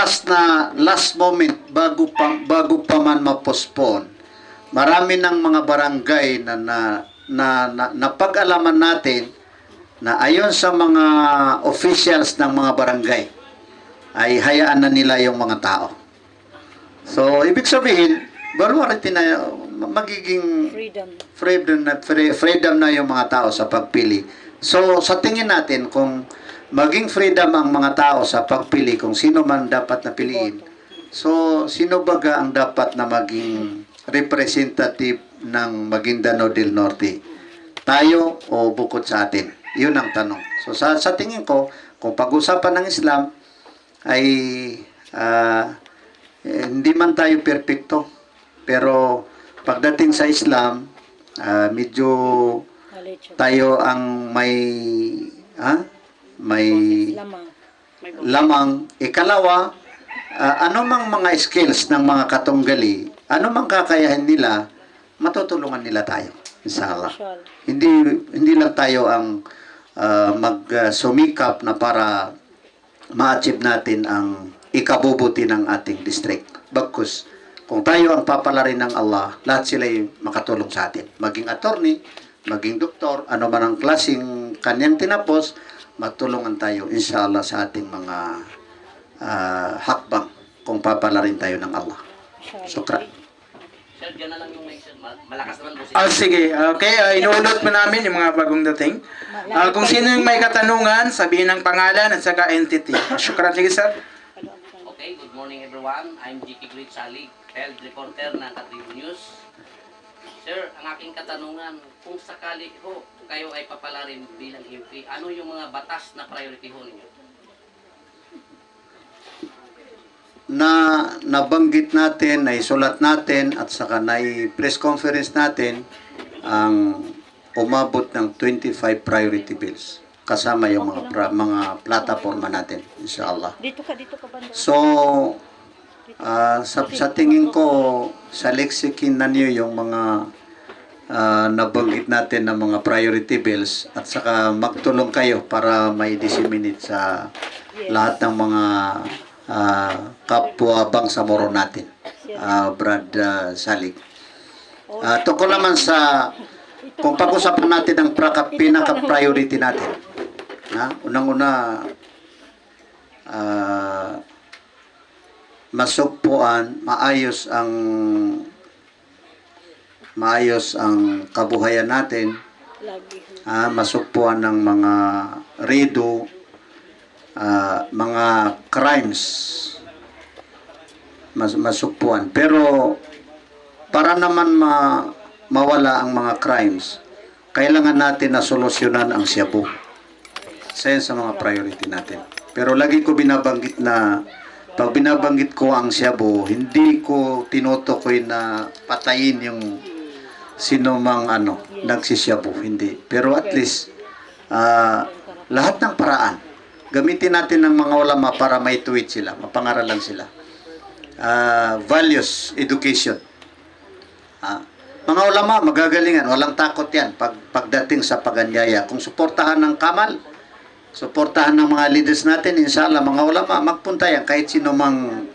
last moment bago pa man ma-postpone, marami ng mga barangay na pag-alaman natin na ayon sa mga officials ng mga barangay ay hayaan na nila yung mga tao. So, ibig sabihin, baluarte na magiging freedom na yung mga tao sa pagpili. So, sa tingin natin, kung maging freedom ang mga tao sa pagpili, kung sino man dapat na piliin, so, sino baga ang dapat na maging representative ng Maguindanao del Norte? Tayo o bukod sa atin? Yun ang tanong. So, sa tingin ko, kung pag-usapan ng Islam, ay hindi man tayo perfecto, pero pagdating sa Islam, medyo tayo ang may lamang. Ikalawa, ano mang mga skills ng mga katunggali, ano mang kakayahan nila, matutulungan nila tayo. Inshallah. Hindi lang tayo ang magsumikap na para ma-achieve natin ang ikabubuti ng ating district. Bagkus, kung tayo ang papalarin ng Allah, lahat sila ay makatulong sa atin. Maging attorney, maging doktor, ano man ang klaseng kanyang tinapos, matulungan tayo, inshallah, sa ating mga hakbang kung papalarin tayo ng Allah. Sukran. Sir, dyan na lang yung mic, sir. Malakas naman po siya. Sige, okay, inuulot mo namin yung mga bagong dating. Kung sino yung may katanungan, sabihin ng pangalan at saka entity. Syukran, sige sir. Okay, good morning everyone. I'm G.K. Great Salig, health reporter ng Katribo News. Sir, ang aking katanungan, kung sakali ho kayo ay papalarin bilang MP, ano yung mga batas na priority ho ninyo? Na nabanggit natin, na isulat natin at saka na press conference natin ang umabot ng 25 priority bills kasama yung mga plataforma natin, inshallah. Dito ka banda. So, sa tingin ko, sa lexikin na niyo yung mga nabanggit natin na mga priority bills at saka magtulong kayo para may disseminate sa lahat ng mga kapwa bangsamoro natin, Brad Salig. Tungkol naman sa kung pag-usapan natin ang pinaka-priority natin, unang-una, masugpuan, maayos ang kabuhayan natin, masugpuan ng mga redo, mga crimes, masugpuan. Pero para naman mawala ang mga crimes, kailangan natin na solusyonan ang Cebu. Isa yan sa mga priority natin. Pero lagi ko binabanggit na pag binabanggit ko ang Shabu, hindi ko tinutukoy na patayin yung sino mang nagsisyabu, hindi. Pero at least, lahat ng paraan, gamitin natin ng mga ulama para may tweet sila, mapangaralan sila. Values, education. Mga ulama, magagalingan, walang takot yan pagdating sa paganyaya. Kung suportahan ng Kamal, suportahan ng mga leaders natin, inshallah, mga ulama, magpunta yan kahit sino mang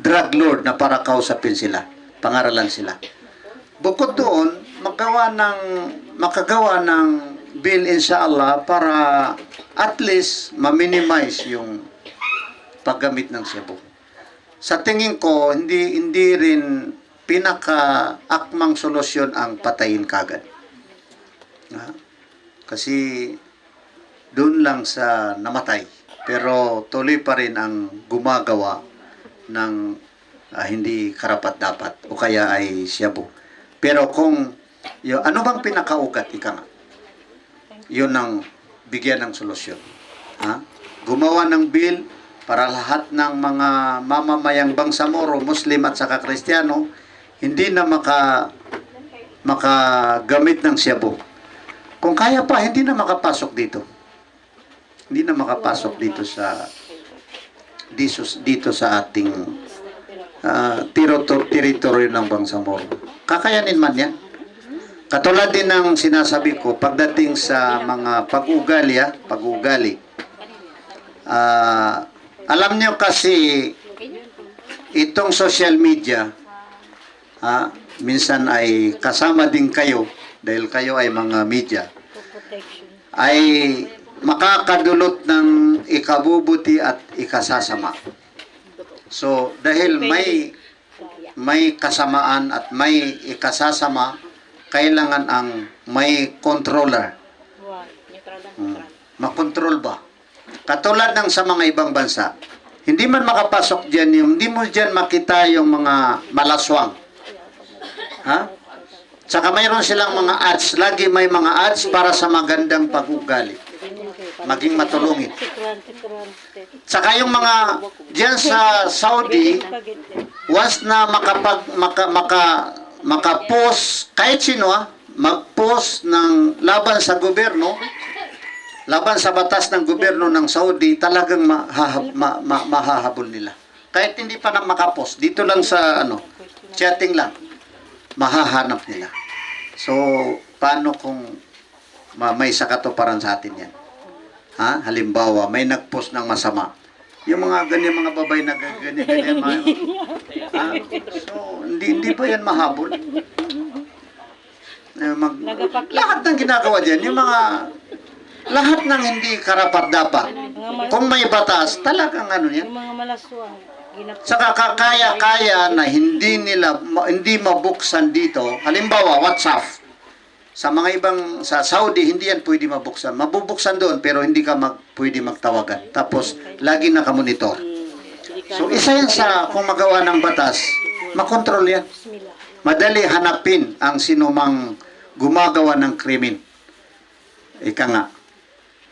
drug lord na para kausapin sila, pangaralan sila. Bukod doon, makagawa ng bill inshallah para at least ma-minimize yung paggamit ng Shabu. Sa tingin ko, hindi rin pinaka-akmang solusyon ang patayin kagad. Kasi doon lang sa namatay. Pero tuloy pa rin ang gumagawa ng hindi karapat-dapat o kaya ay Shabu. Pero kung ano bang pinakaugat, ika nga, yun ang bigyan ng solusyon. Gumawa ng bill para lahat ng mga mamamayang Bangsamoro, Muslim at saka Kristiyano, hindi na makagamit ng Shabu. Kung kaya pa, hindi na makapasok dito. Hindi na makapasok dito sa ating teritoryo ng Bangsamoro. Kakayanin man yan. Katulad din ng sinasabi ko, pagdating sa mga pag-ugali, alam nyo kasi, itong social media, minsan ay kasama din kayo, dahil kayo ay mga media, ay makakadulot ng ikabubuti at ikasasama. So, dahil may kasamaan at may ikasasama, kailangan ang may controller. Makontrol ba? Katulad ng sa mga ibang bansa, hindi man makapasok dyan hindi mo dyan makita yung mga malaswang. Tsaka mayroon silang mga ads. Lagi may mga ads para sa magandang pag-ugali. Maging matulungin. Tsaka yung mga dyan sa Saudi, once na maka-post, kahit sino mag-post ng laban sa gobyerno, laban sa batas ng gobyerno ng Saudi, talagang mahahabol nila. Kahit hindi pa na makapost, dito lang sa chatting lang, mahahanap nila. So, paano kung may sakatuparan sa atin yan? Halimbawa, may nag-post ng masama. Yung mga ganyan mga babay na ganyan. So, hindi ba yan mahabol? Lahat ng ginagawa dyan, yung mga lahat ng hindi karapat-dapat. Kung may batas, talagang yan. Yung mga malaswang. Saka kaya na hindi mabuksan dito. Halimbawa, WhatsApp. Sa mga ibang, sa Saudi, hindi yan pwede mabuksan. Mabubuksan doon, pero hindi ka pwede magtawagan. Tapos, lagi nakamonitor. So, isa yan sa, kung magawa ng batas, makontrol yan. Madali hanapin ang sinumang gumagawa ng krimen. Ika nga,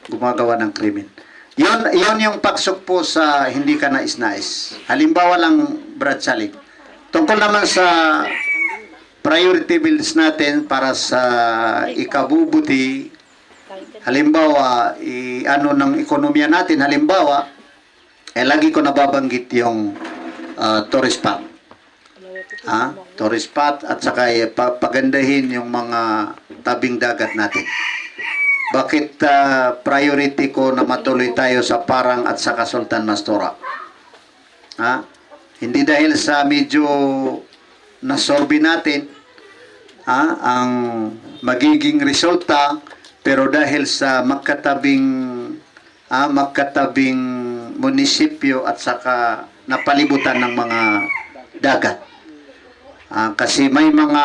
gumagawa ng krimen. Yon yung pagsukpo sa hindi ka nais-nais. Halimbawa lang, Brad Salig. Tungkol naman sa priority bills natin para sa ikabubuti, halimbawa, ng ekonomiya natin, halimbawa, lagi ko nababanggit yung tourist spot. Tourist spot at saka pagandahin yung mga tabing dagat natin. Bakit priority ko na matuloy tayo sa Parang at saka Sultan Mastura? Hindi dahil sa medyo nasorbi natin ang magiging resulta, pero dahil sa magkatabing munisipyo at saka napalibutan ng mga dagat. Kasi may mga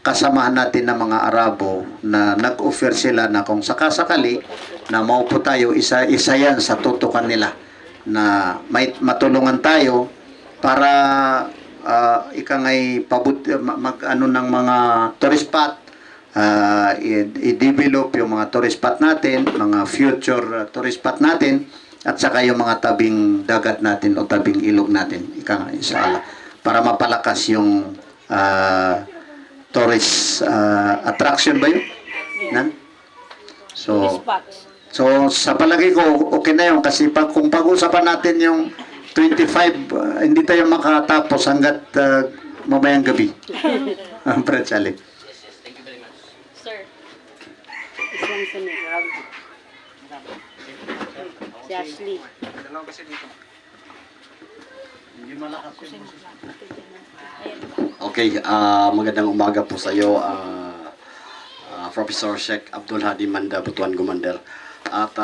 kasamahan natin na mga Arabo na nag-offer sila na kung sakasakali na maupo tayo, isa yan sa tutukan nila na may matulungan tayo para ikangay ng mga tourist spot, i-develop yung mga tourist spot natin, mga future tourist spot natin, at saka yung mga tabing dagat natin o tabing ilog natin, ika nga, inshallah, para mapalakas yung tourist attraction ba yun? Na? So, sa palagay ko, okay na yun kasi kung pag-usapan natin yung 25, hindi tayo makatapos hanggat mamayang gabi. Brad Charlie. Yes, yes. Thank you very much. Sir. Isang sinigurag. Si Ashley. Dalawa kasi dito. Okay, magandang umaga po sa iyo, Professor Sheikh Abdul Hadi Manda Butuan Gumander. At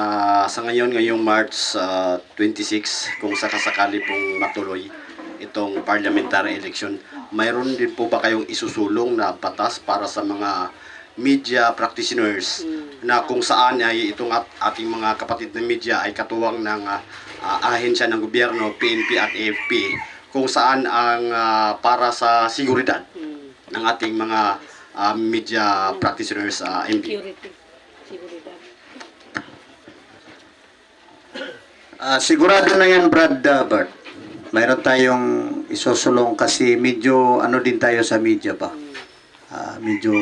sa ngayong March 26, kung sakasakali pong matuloy itong parliamentary election, mayroon din po ba kayong isusulong na batas para sa mga media practitioners na kung saan ay itong ating mga kapatid na media ay katuwang ng ahensya ng gobyerno, PNP at AFP, kung saan ang para sa seguridad ng ating mga media practitioners, MP. Security. Seguridad. Sigurado na yan, Brad Bert. Mayroon tayong isusulong kasi medyo ano din tayo sa media pa. Medyo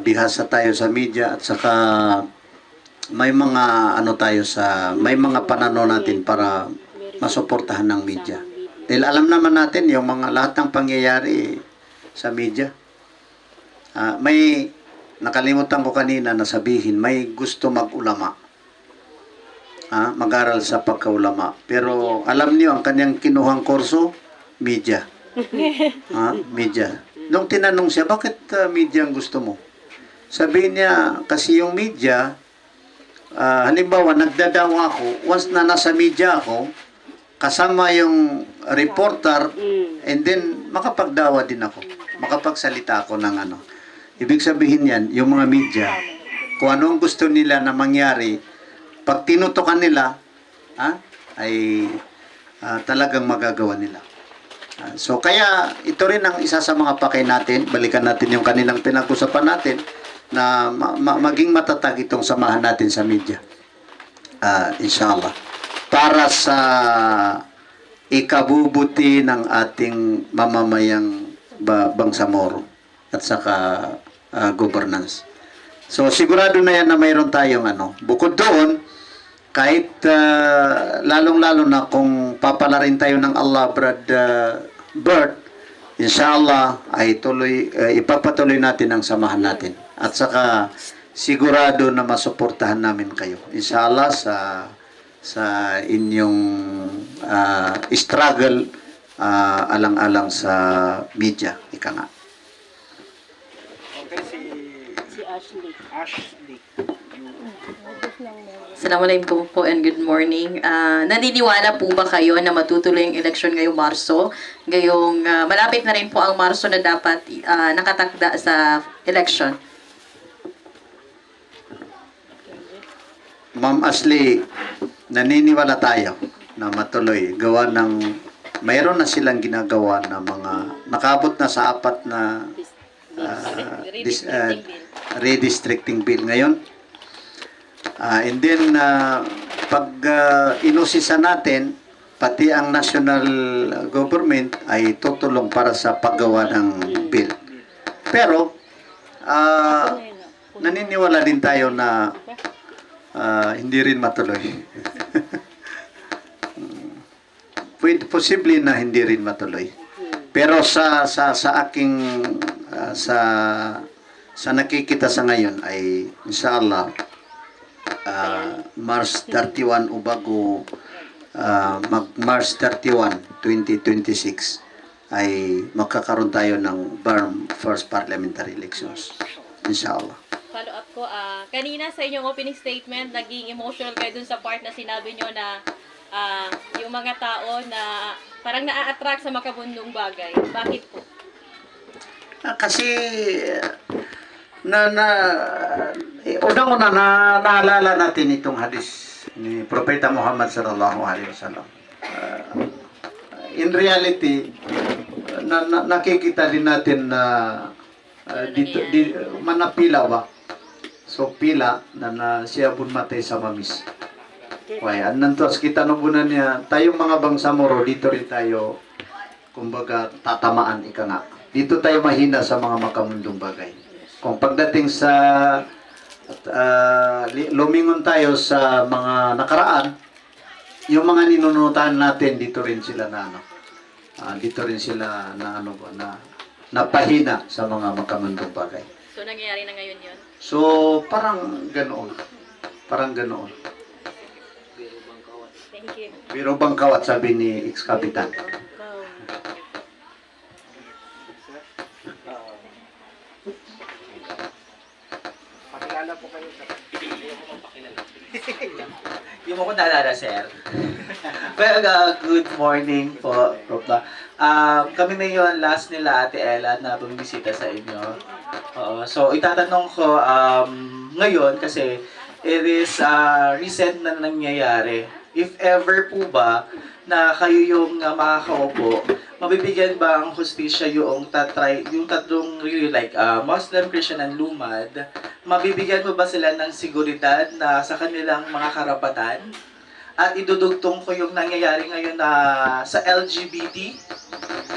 bihasa tayo sa media at saka may mga ano tayo may mga pananaw natin para masuportahan ng media. Dahil alam naman natin yung mga lahat ng pangyayari sa media. May nakalimutan ko kanina na sabihin, may gusto mag-ulama. Mag-aral sa pagkaulama. Pero alam niyo ang kanyang kinuhang kurso, media. Media. Nung tinanong siya, bakit media ang gusto mo? Sabihin niya, kasi yung media, halimbawa, nagdadawa ako, once na nasa media ako, kasama yung reporter, and then makapagdawa din ako. Makapagsalita ako ng ano. Ibig sabihin yan, yung mga media, kung ano ang gusto nila na mangyari, pag tinutukan nila, ay talagang magagawa nila. So kaya ito rin ang isa sa mga pakay natin. Balikan natin yung kaninang pinag-usapan natin na maging matatag itong samahan natin sa media. Inshallah. Para sa ikabubuti ng ating mamamayang Bangsamoro at saka governance. So sigurado na yan na mayroon tayong ano. Bukod doon, kahit lalong-lalo na kung papalarin tayo ng Allah, Brad Bert, inshallah ay ipapatuloy natin ang samahan natin. At saka sigurado na masuportahan namin kayo. Inshallah sa inyong struggle alang-alang sa media. Ika nga. Okay, Si Ashley. Ashley. Assalamualaikum po and good morning. Naniniwala po ba kayo na matutuloy ang eleksyon ngayong Marso? Ngayong malapit na rin po ang Marso na dapat nakatakda sa election. Ma'am Ashley, naniniwala tayo na matuloy. Gawa ng, mayroon na silang ginagawa na mga, nakabot na sa 4 na redistricting bill ngayon. And then, pag inusisa natin, pati ang national government ay tutulong para sa paggawa ng bill. Pero, naniniwala din tayo na hindi rin matuloy. Posible na hindi rin matuloy. Pero sa aking sa nakikita sa ngayon ay inshallah March 31 o bago mag-March 31, 2026 ay magkakaroon tayo ng first parliamentary elections. Inshallah. Follow up ko, kanina sa inyong opening statement, naging emotional kayo dun sa part na sinabi nyo na yung mga tao na parang na-attract sa makabundong bagay. Bakit po? Kasi unang-una naalala natin itong hadis ni Propeta Muhammad sallallahu alaihi wasallam. In reality, nakikita din natin na dito manapila ba? So pila na siya bunmatay sa mamis. Why, anantos kita nubunan niya, tayong mga Bangsamoro, dito rin tayo, kumbaga, tatamaan, ika nga. Dito tayo mahina sa mga makamundong bagay. Kung pagdating sa, lumingon tayo sa mga nakaraan, yung mga ninunutan natin, dito rin sila na, dito rin sila na, napahina sa mga makamundong bagay. So, nangyayari na ngayon yun? So, parang ganoon. Parang ganoon. Thank you. Biro bang kawat, sabi ni ex-kapitan. Pakilala po kayo sa Hindi mo ko naalala, sir. Well, good morning po, Prof. Kami na yun, last nila, Ate Ella, na bumisita sa inyo. So, itatanong ko ngayon, kasi it is recent na nangyayari. If ever po ba na kayo yung makakaupo, mabibigyan ba ang hustisya yung tatlong really like Muslim, Christian, and Lumad? Mabibigyan mo ba sila ng seguridad na sa kanilang mga karapatan? At idudugtong ko yung nangyayari ngayon na sa LGBT.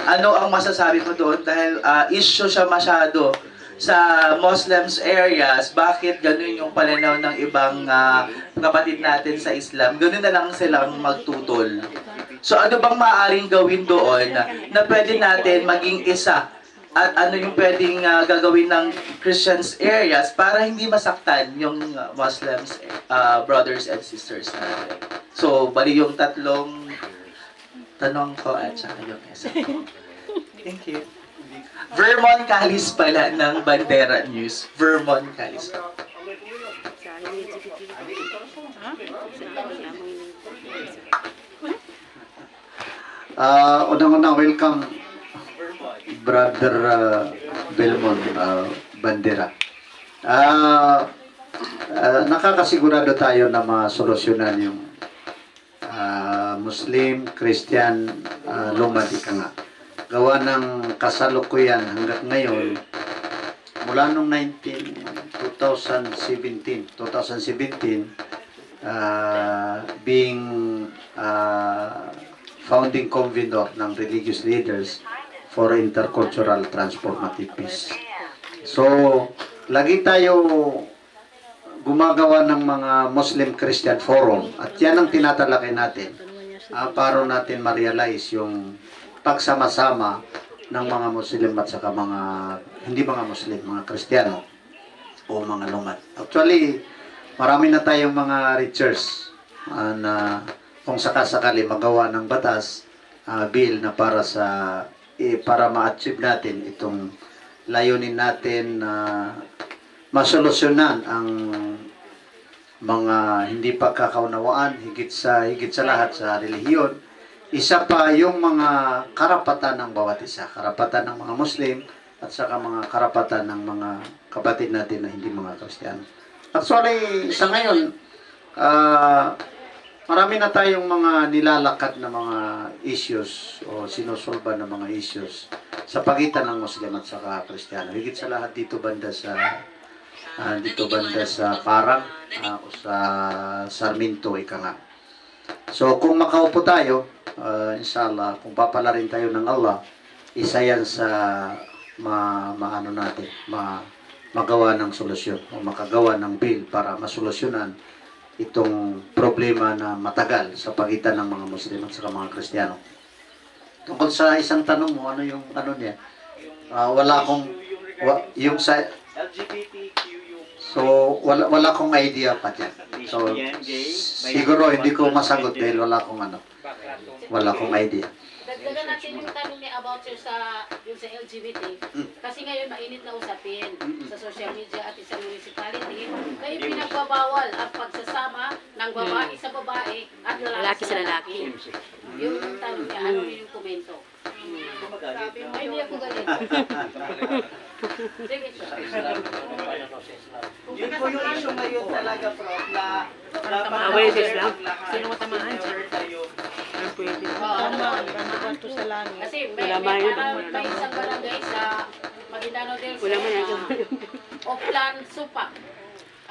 Ano ang masasabi mo doon? Dahil issue siya masyado sa Muslims areas. Bakit ganun yung pananaw ng ibang kapatid natin sa Islam? Ganun na lang silang magtutol. So ano bang maaaring gawin doon na pwede natin maging isa? At ano yung pwedeng gagawin ng Christians areas para hindi masaktan yung Muslims brothers and sisters natin? So, bali yung tatlong tanong ko at saka yung isa ko. Thank you. Vermon Callis pala ng Bandera News. Vermon Callis. Unang-una, welcome, Brother Belmon Bandera. Nakakasigurado tayo na masolusyonan yung Muslim, Christian, Lumad, ika nga. Gawa ng kasalukuyan hanggang ngayon, mula noong 2017, being founding convener ng religious leaders for intercultural transformative peace. So, lagi tayo gumagawa ng mga Muslim-Christian forum at yan ang tinatalakay natin para natin ma-realize yung pagsama-sama ng mga Muslim at saka mga hindi mga Muslim, mga Kristiyano o mga Lumad. Actually, marami na tayong mga research na kung sakasakali magawa ng batas, bill na para para ma-achieve natin itong layunin natin na masolusyonan ang mga hindi pagkakaunawaan higit sa lahat sa relihiyon. Isa pa yung mga karapatan ng bawat isa, karapatan ng mga Muslim at saka mga karapatan ng mga kapatid natin na hindi mga Kristiyano. Actually, sa ngayon, marami na tayong mga nilalakad na mga issues o sinusolba na mga issues sa pagitan ng Muslim at saka Kristiyano. Higit sa lahat dito banda sa Parang o sa Sarmiento, ika nga. So kung makaupo tayo, inshallah, kung papalarin tayo ng Allah, isa yan sa magawa ng solusyon o makagawa ng bill para masolusyonan itong problema na matagal sa pagitan ng mga Muslim at saka mga Kristiyano. Tungkol sa isang tanong mo, ano yung niya? Wala akong yung sa So, wala akong idea pa dyan. So, siguro hindi ko masagot dahil wala akong idea. Dagdagan natin yung tanong niya about yung sa LGBT. Kasi ngayon mainit na usapin sa social media at sa municipality. Kaya pinagbabawal ang pagsasama ng babae sa babae at lalaki sa lalaki. Yung tanong niya, ano yung komento? Ay, hindi ako galit. Sige, Yun po yung issue ngayon talaga, Prof, na Away sa Islam? Sino matamaan siya? Kasi may isang barangay sa Maguindanao del Sur, Oplan Supak.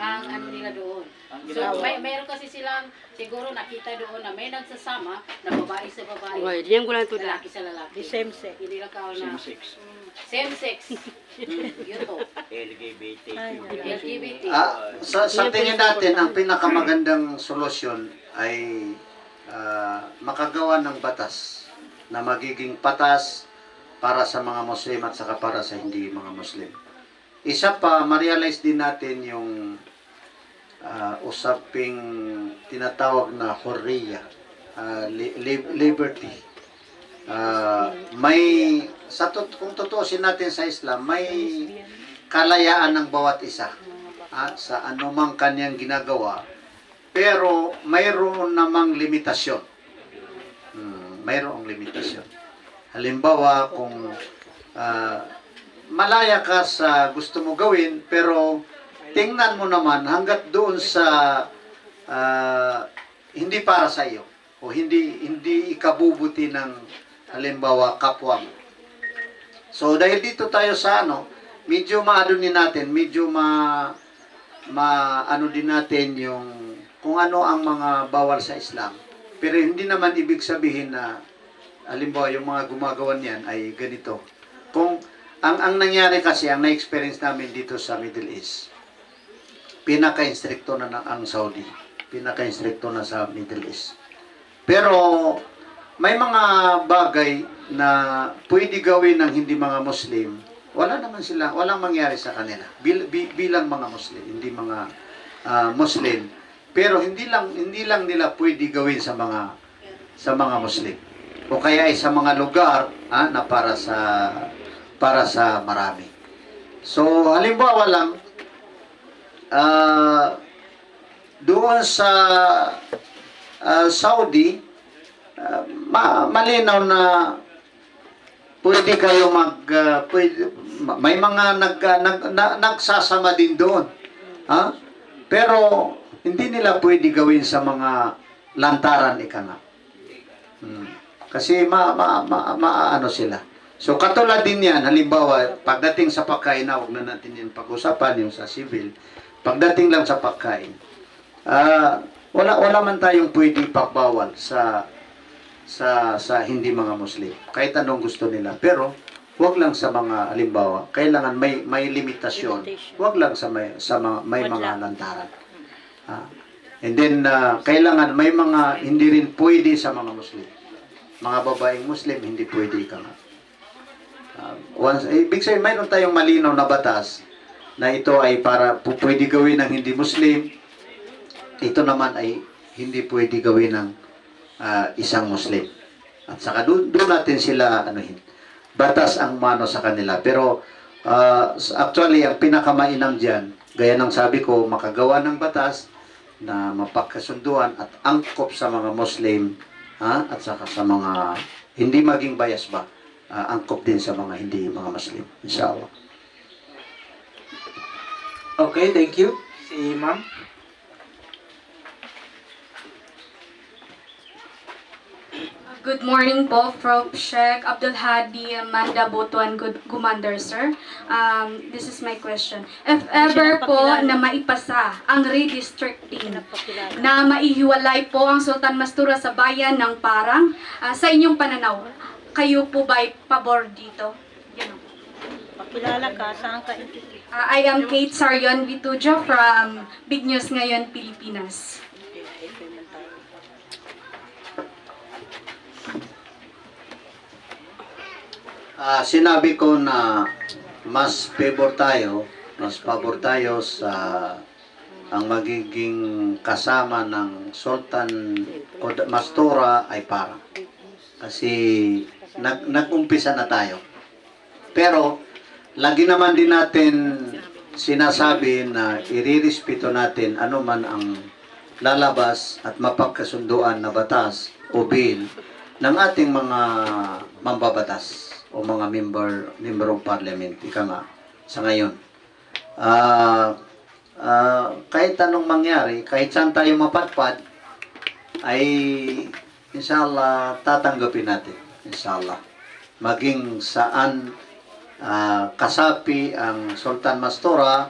ang ano nila doon. So mayroon kasi silang siguro nakita doon na may nagsasama na babae sa babae. Lalaki sa lalaki. Same sex. Hindi lang kao na same sex. Yun to. LGBT. Sa tingin natin, ang pinakamagandang solusyon ay makagawa ng batas na magiging patas para sa mga Muslim at saka para sa hindi mga Muslim. Isa pa, ma-realize din natin yung usaping tinatawag na hurriya, liberty. Kung tutuusin natin sa Islam, may kalayaan ng bawat isa sa anumang kanyang ginagawa, pero mayroon namang limitasyon. Mayroong limitasyon. Halimbawa, kung malaya ka sa gusto mo gawin, pero tingnan mo naman hanggat doon sa hindi para sa iyo o hindi ikabubuti ng halimbawa kapwa mo. So dahil dito tayo sa medyo maano din natin, medyo ano din natin yung kung ano ang mga bawal sa Islam. Pero hindi naman ibig sabihin na halimbawa yung mga gumagawa niyan ay ganito. Kung ang nangyari kasi, ang na-experience namin dito sa Middle East, pinaka-instricto na ang Saudi. Pinaka-instricto na sa Middle East. Pero may mga bagay na pwede gawin ng hindi mga Muslim. Wala naman sila, walang mangyari sa kanila. Bilang mga Muslim, hindi mga Muslim. Pero hindi lang nila pwede gawin sa mga Muslim. O kaya ay sa mga lugar na para sa marami. So halimbawa lang doon sa Saudi, malinaw na pwede kayo may mga nagsasama din doon. Pero hindi nila pwede gawin sa mga lantaran nga. Kasi ano sila. So katulad din yan, halimbawa, pagdating sa pagkain, huwag na natin yan pag-usapan, yung sa civil, pagdating lang sa pagkain, wala man tayong pwede pagbawal sa hindi mga Muslim. Kahit anong gusto nila. Pero, huwag lang sa mga, halimbawa, kailangan may limitasyon. Huwag lang sa may mga lantaran. And then, kailangan may mga hindi rin pwede sa mga Muslim. Mga babaeng Muslim, hindi pwede ka nga. Ibig sabihin, mayroon tayong malinaw na batas na ito ay pwede gawin ng hindi Muslim. Ito naman ay hindi pwede gawin ng isang Muslim. At saka doon natin sila batas ang mano sa kanila. Pero actually, ang pinakamainam dyan, gaya ng sabi ko, makagawa ng batas na mapagkasunduan at angkop sa mga Muslim at saka sa mga hindi maging bias ba, angkop din sa mga hindi mga Muslim. Inshallah. Okay, thank you. Si Ma'am. Good morning po, Prof. Sheikh Abdul Hadi Manda Botuan Gumander, sir. This is my question. If ever po na maipasa ang redistricting na maihiwalay po ang Sultan Mastura sa bayan ng Parang, sa inyong pananaw, kayo po ba'y pabor dito? Pakilala ka, saan ka? I am Kate Sarion Vitujo from Big News Ngayon, Pilipinas. Sinabi ko na mas pabor tayo sa ang magiging kasama ng Sultan Mastura ay Parang. Kasi nag-umpisa na tayo. Pero lagi naman din natin sinasabi na irirespeto natin anuman ang lalabas at mapagkasunduan na batas o bill ng ating mga mambabatas o mga member of parliament, ika nga, sa ngayon. Kahit anong mangyari, kahit saan tayo mapadpad, ay inshallah tatanggapin natin. Inshallah. Maging saan kasapi ang Sultan Mastura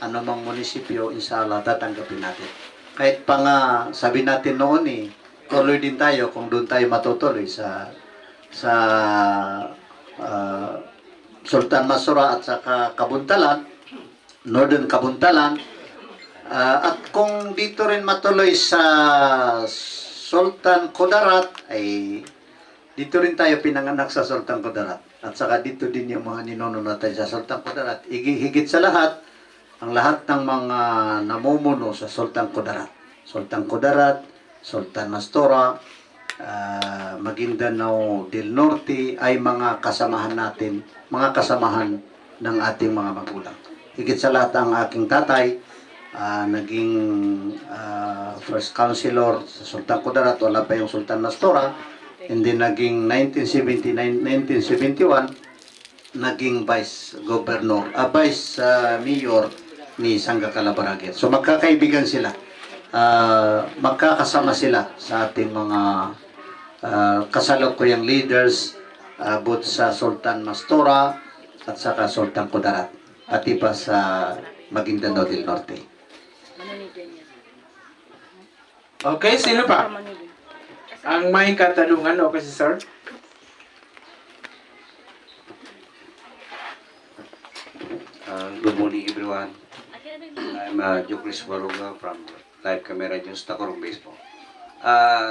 anumang munisipyo, inshallah, tatanggapin natin. Kahit pa nga, sabi natin noon tuloy din tayo kung doon tayo matutuloy sa Sultan Masura at saka Kabuntalan, Northern Kabuntalan, at kung dito rin matuloy sa Sultan Kudarat, ay dito rin tayo pinanganak sa Sultan Kudarat. At saka dito din yung mga ninuno natin sa Sultan Kudarat. Higit sa lahat, ang lahat ng mga namumuno sa Sultan Kudarat. Sultan Kudarat, Sultan Mastura, Maguindanao del Norte ay mga kasamahan natin, mga kasamahan ng ating mga magulang. Higit sa lahat ang aking tatay, naging first councilor sa Sultan Kudarat, wala pa yung Sultan Mastura, and then naging 1971, naging vice governor, vice mayor ni Sangga Calabaranguet. So magkakaibigan sila. Magkakasama sila sa ating mga kasalukuyang leaders, both sa Sultan Mastura at saka Sultan Kudarat, pati pa sa Maguindanao del Norte. Okay, sino pa? Ang may katanungan, okay si sir? Good morning everyone. I'm Jokris Waruga from Live Camera News, Tacorong Base po.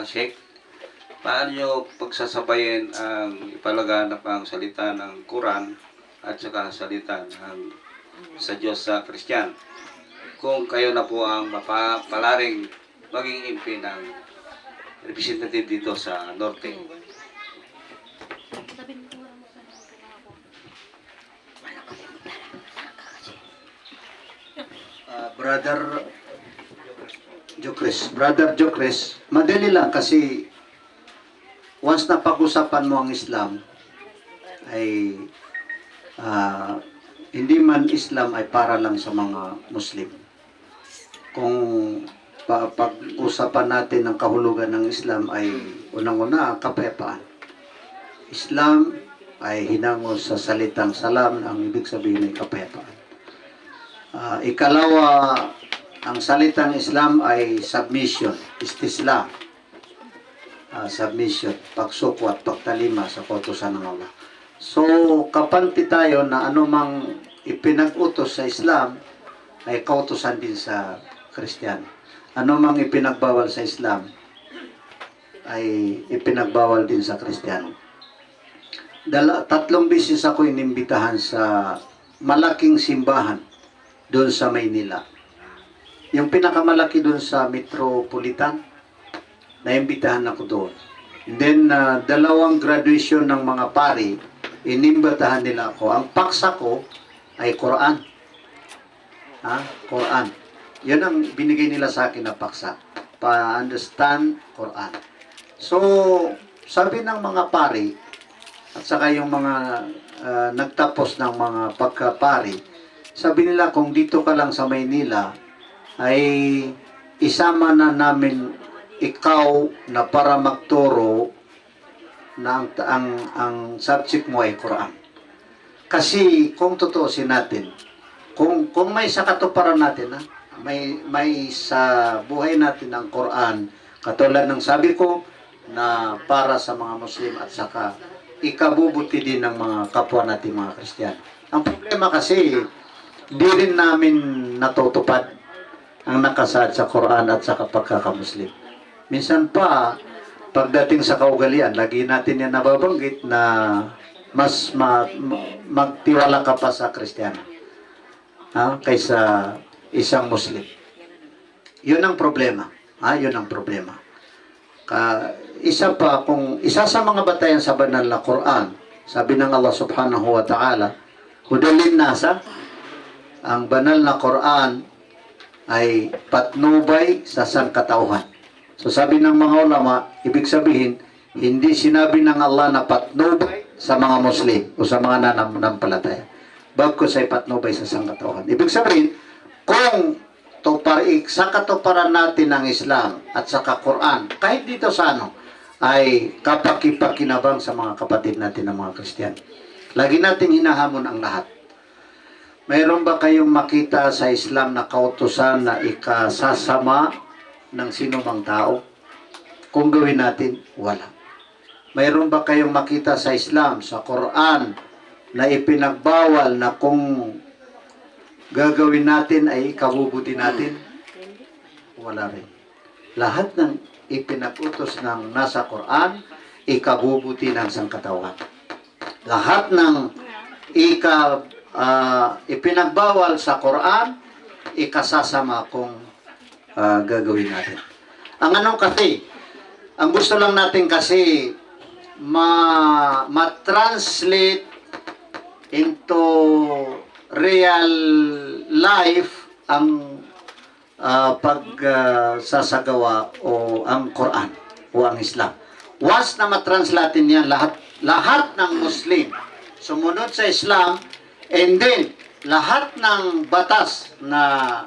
Sheikh, paano nyo pagsasabayin ang ipalaganap ang salita ng Quran at saka salita ng sa Diyos sa Christian? Kung kayo na po ang mapapalaring maging MP ng representative dito sa Norte. Brother Jokres, madali lang kasi once na pag-usapan mo ang Islam, ay hindi man Islam ay para lang sa mga Muslim. Kung pag-usapan natin ng kahulugan ng Islam ay unang-una kapayapaan. Islam ay hinango sa salitang salam, ang ibig sabihin ay kapayapaan. Ikalawa, ang salitang Islam ay submission, istislam. Submission, pagsuko at pagtalima sa kautusan ng Allah. So, kapanti tayo na anumang ipinag-utos sa Islam ay kautusan din sa Kristiyano. Anumang ipinagbawal sa Islam ay ipinagbawal din sa Kristiyano. 3 beses ako inimbitahan sa malaking simbahan doon sa Maynila. Yung pinakamalaki doon sa Metropolitan, naimbitahan ako doon. And then, 2 graduation ng mga pari, inimbitahan nila ako. Ang paksa ko ay Quran. Quran. Yun ang binigay nila sa akin na paksa. Pa-understand Quran. So, sabi ng mga pari, at saka yung mga nagtapos ng mga pagkapari, sabi nila kung dito ka lang sa Maynila, ay isama na namin ikaw na para magturo na ang subject mo ay Quran. Kasi kung tutuusin natin, kung may sa katuparan natin, may sa buhay natin ang Quran, katulad ng sabi ko na para sa mga Muslim at saka ikabubuti din ng mga kapwa natin mga Kristiyano. Ang problema kasi, di rin namin natutupad ang nakasaad sa Quran at sa pagkakamuslim. Minsan pa, pagdating sa kaugalian, lagi natin yan nababanggit na mas magtiwala ka pa sa Kristiyano kaysa isang Muslim. Yun ang problema. Yun ang problema. Isa sa mga batayan sa banal na Quran, sabi ng Allah subhanahu wa ta'ala, hudalin nasa, ang banal na Quran ay patnubay sa sangkatauhan. So sabi ng mga ulama, ibig sabihin, hindi sinabi ng Allah na patnubay sa mga Muslim o sa mga nananampalataya. Bagkus ay patnubay sa sangkatauhan. Ibig sabihin, kung sa katuparan natin ng Islam at sa Quran, kahit dito sa ay kapakipakinabang sa mga kapatid natin ng mga Kristiyano. Lagi nating hinahamon ang lahat. mayroon ba kayong makita sa Islam na kautusan na ikasasama ng sinumang tao? Kung gawin natin, wala. Mayroon ba kayong makita sa Islam, sa Quran, na ipinagbawal na kung gagawin natin ay ikabubuti natin? Wala rin. Lahat ng ipinag-utos ng nasa Quran, ikabubuti ng sangkatawan. Lahat ng ipinagbawal sa Quran, ikasasama kung gagawin natin. Ang anong kasi, ang gusto lang natin kasi ma-translate into real life ang pagsasagawa o ang Quran o ang Islam. Once na matranslate niyan lahat ng Muslim sumunod sa Islam, and then lahat ng batas na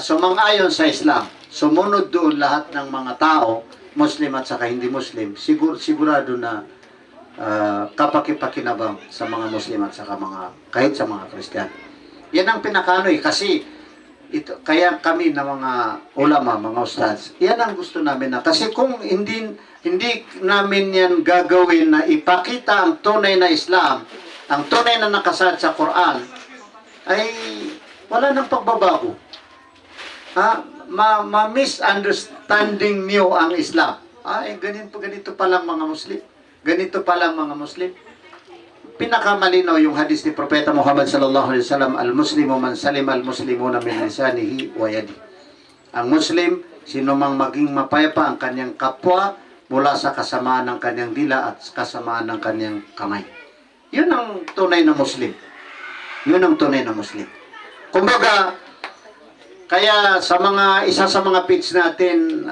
sumang-ayon sa Islam, sumunod doon lahat ng mga tao, Muslim at saka hindi Muslim, sigurado na kapakipakinabang sa mga Muslim at saka kahit sa mga Kristiyano. Yan ang pinakano kasi kaya kami na mga ulama, mga ustads, yan ang gusto namin na. Kasi kung hindi namin yan gagawin na ipakita ang tunay na Islam, ang tunay na nakasaad sa Quran, ay wala nang pagbabago. Ma-misunderstanding niyo ang Islam. Ganito pa lang mga Muslim. Ganito pa lang mga Muslim. Pinakamalinaw yung hadis ni Propeta Muhammad sallallahu alaihi wasallam, al-Muslimu man salima al-Muslimuna min lisanihi wa yadi. Ang Muslim, sino mang maging mapayapa ang kanyang kapwa mula sa kasamaan ng kanyang dila at kasamaan ng kanyang kamay. Yun ang tunay na Muslim. Yun ang tunay na Muslim. Kumbaga, kaya isa sa mga page natin,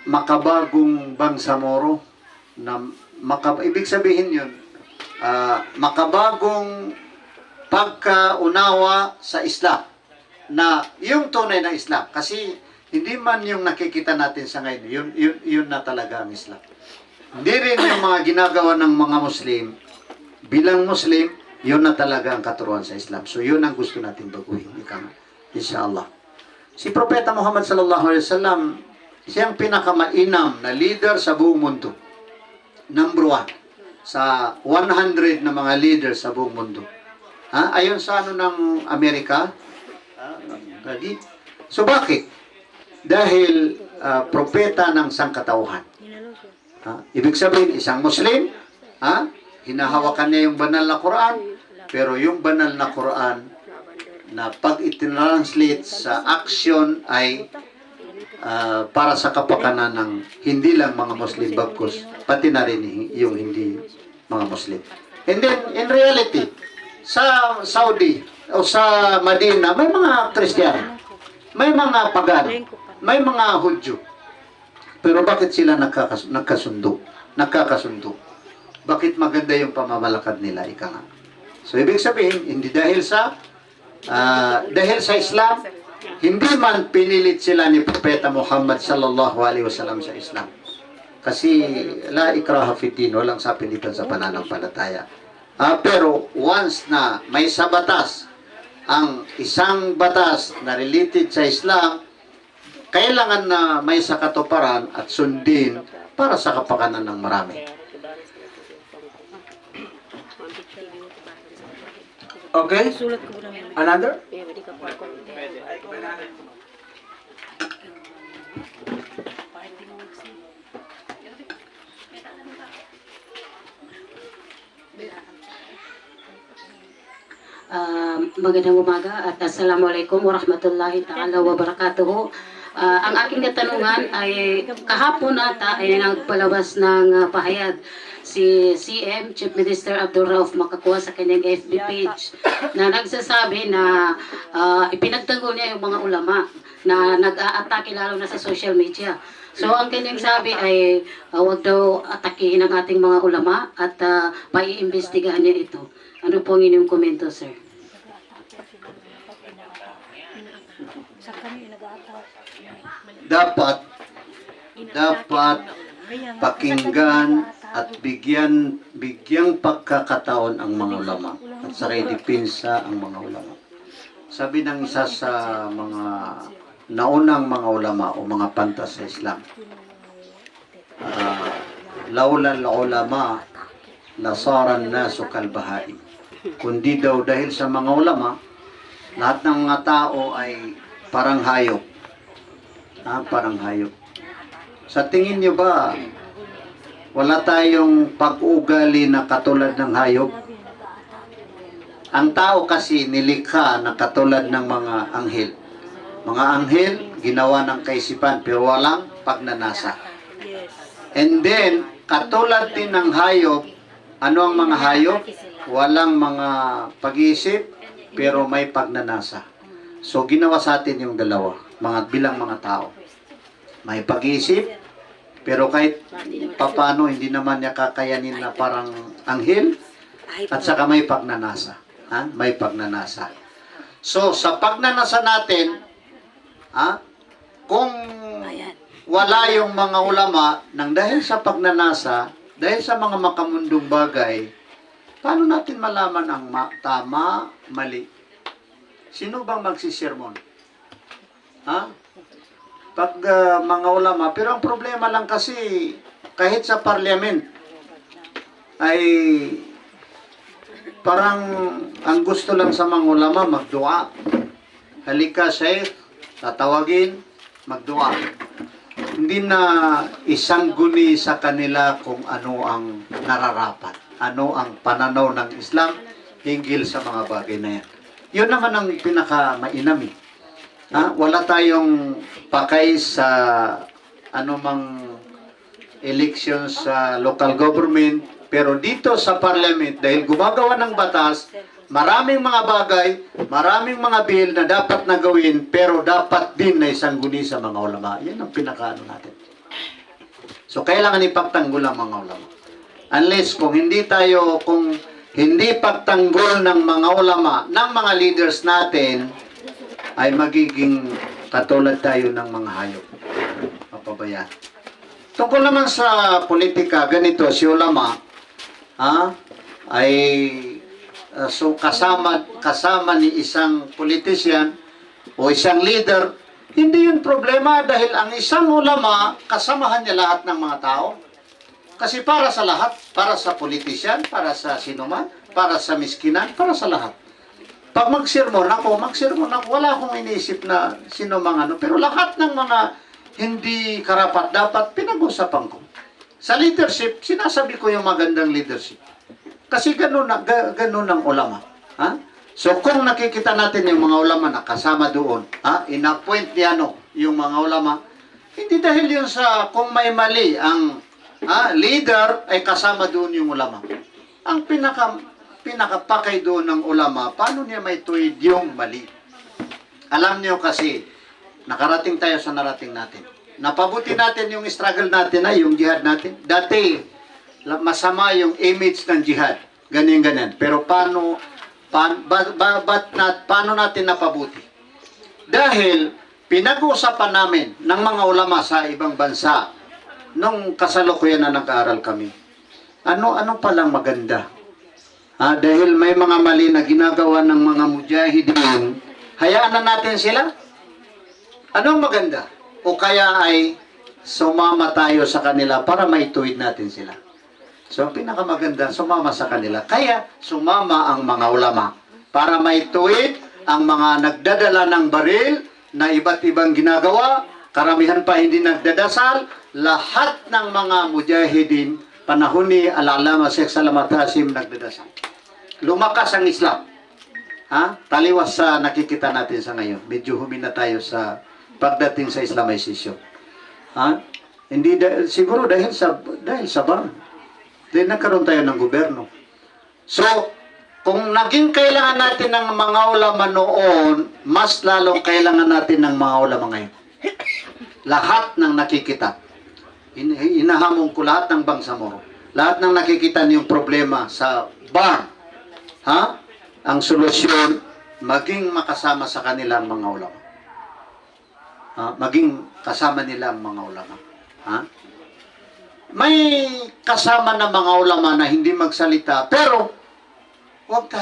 makabagong Bangsamoro, ibig sabihin yun, makabagong pagkaunawa sa Islam, na yung tunay na Islam. Kasi hindi man yung nakikita natin sa ngayon, yun na talaga ang Islam. Hindi rin yung mga ginagawa ng mga Muslim, bilang Muslim, yun na talaga ang katuruan sa Islam. So yun ang gusto natin baguhin. Inshallah. Si Propeta Muhammad sallallahu alaihi wasallam, siyang pinakamainam na leader sa buong mundo. Number 1 sa 100 na mga leader sa buong mundo. Ayon sa ng Amerika. So bakit? Dahil propeta ng sangkatauhan. Ibig sabihin, isang Muslim, hinahawakan niya yung banal na Quran, pero yung banal na Quran na pag itinranslate sa action ay para sa kapakanan ng hindi lang mga Muslim bagkus, pati na rin yung hindi mga Muslim. And then, in reality, sa Saudi o sa Madina, may mga Kristiyano, may mga pagano, may mga Hudyo. Pero bakit sila nagkasundo? Bakit maganda yung pamamalakad nila? Ika nga. So, ibig sabihin, hindi dahil sa Islam, hindi man pinilit sila ni Propeta Muhammad sallallahu alaihi wasallam sa Islam. Kasi la ikraha fi din, walang sapilitan sa pananampalataya. Pero once na may sa batas, ang isang batas na related sa Islam, kailangan na may sa katuparan at sundin para sa kapakanan ng marami. Okay? Another? Magandang umaga at assalamualaikum warahmatullahi ta'ala wabarakatuh. Ang aking katanungan ay kahapon ata ay nagpalabas ng pahayag si CM, Chief Minister Abdul Rauf Makakuha sa kanyang FB page na nagsasabi na ipinagtanggol niya yung mga ulama na nag-aatake lalo na sa social media. So ang kanyang sabi ay huwag daw atakihin ang ating mga ulama at paiimbestigahan niya ito. Ano po ang inyong komento, sir? Dapat pakinggan at bigyang pagkakataon ang mga ulama at saka idipinsa ang mga ulama. Sabi ng isa sa mga naunang mga ulama o mga pantas sa Islam, laulal ulama lasaran nasu kalbahaim. Kundi daw dahil sa mga ulama, lahat ng mga tao ay parang hayop. Parang hayop. Sa tingin niyo ba, wala tayong pag-ugali na katulad ng hayop? Ang tao kasi nilikha na katulad ng mga anghel. Mga anghel, ginawa ng kaisipan pero walang pagnanasa. And then, katulad din ng hayop, ano ang mga hayop? Walang mga pag-iisip pero may pagnanasa. So, ginawa sa atin yung dalawa, bilang mga tao. May pag-iisip, pero kahit papano, hindi naman niya kakayanin na parang anghel, at saka may pagnanasa. May pagnanasa. So, sa pagnanasa natin, kung wala yung mga ulama, nang dahil sa pagnanasa, dahil sa mga makamundong bagay, paano natin malaman ang tama, mali? Sino bang magsisermon? Pag mga ulama, pero ang problema lang kasi, kahit sa parliament, ay parang ang gusto lang sa mga ulama, magdua. Halika, Sheikh, tatawagin, magdua. Hindi na isang guni sa kanila kung ano ang nararapat, ano ang pananaw ng Islam hinggil sa mga bagay na yan. Yun naman ang pinaka-mainam. Wala tayong pakay sa anumang elections sa local government, pero dito sa parliament, dahil gumagawa ng batas, maraming mga bagay, maraming mga bill na dapat na gawin, pero dapat din na isang guni sa mga ulama. Yan ang pinakaano natin. So, kailangan ipagtanggol ang mga ulama. Unless kung hindi pagtanggol ng mga ulama, ng mga leaders natin, ay magiging katulad tayo ng mga hayop. Mapabayaan. Tungkol naman sa politika, ganito, si ulama, ay so kasama ni isang politician o isang leader, hindi yun problema dahil ang isang ulama, kasamahan niya lahat ng mga tao. Kasi para sa lahat, para sa politician, para sa sinuman, para sa miskinan, para sa lahat. Pag mag-sermon ako, wala akong iniisip na sino mga ano, pero lahat ng mga hindi karapat dapat pinag-usapan ko. Sa leadership, sinasabi ko yung magandang leadership. Kasi ganun ang ulama. So kung nakikita natin yung mga ulama na kasama doon, in-appoint niya yung mga ulama, hindi dahil yun sa kung may mali ang leader ay kasama doon yung ulama. Ang pinakapakay doon ng ulama, paano niya may tuwid yung mali? Alam niyo kasi, nakarating tayo sa narating natin. Napabuti natin yung struggle natin yung jihad natin. Dati, masama yung image ng jihad. Ganyan. Pero paano natin napabuti? Dahil, pinag-uusapan namin ng mga ulama sa ibang bansa nung kasalukuyan na nag-aaral kami. Ano palang maganda? Dahil may mga mali na ginagawa ng mga mujahidin, hayaan na natin sila? Anong maganda? O kaya ay sumama tayo sa kanila para maituwid natin sila? So, ang pinakamaganda, sumama sa kanila. Kaya, sumama ang mga ulama para maituwid ang mga nagdadala ng baril na iba't ibang ginagawa, karamihan pa hindi nagdadasal, lahat ng mga mujahidin, panahon ni Al-Alama Sheikh Salamat Hasim nagdadasal. Lumakas ang Islam. Taliwas sa nakikita natin sa ngayon. Medyo humina tayo sa pagdating sa Islamization. Hindi siguro dahil sa bar. Dahil nagkaroon tayo ng gobyerno. So, kung naging kailangan natin ng mga ulama noon, mas lalong kailangan natin ng mga ulama ngayon. Lahat ng nakikita. Inahamon ko lahat ng Bangsamoro. Lahat ng nakikita niyong problema sa bar. Ang solusyon, maging makasama sa kanilang mga ulama. Maging kasama nila ang mga ulama. may kasama na mga ulama na hindi magsalita, pero wag